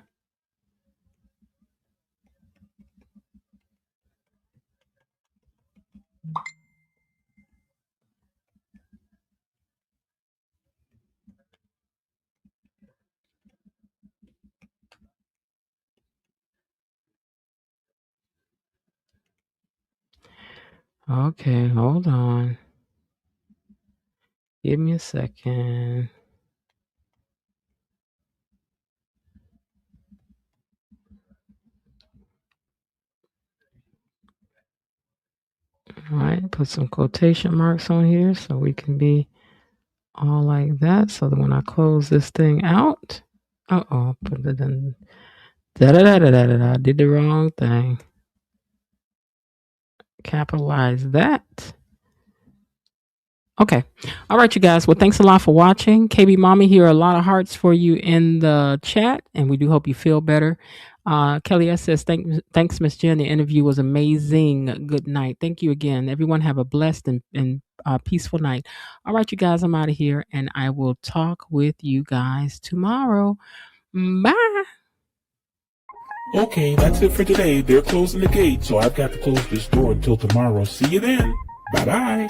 Okay, hold on. Give me a second. All right, put some quotation marks on here so we can be all like that, so that when I close this thing out, put it in. Da-da-da-da-da-da. Did the wrong thing. Capitalize that. Okay. All right, you guys. Well, thanks a lot for watching. KB Mommy, here are a lot of hearts for you in the chat, and we do hope you feel better. Kelly S says, thanks, Miss Jen. The interview was amazing. Good night. Thank you again. Everyone have a blessed and peaceful night. All right, you guys, I'm out of here, and I will talk with you guys tomorrow. Bye.
Okay, that's it for today. They're closing the gate, so I've got to close this door until tomorrow. See you then. Bye-bye.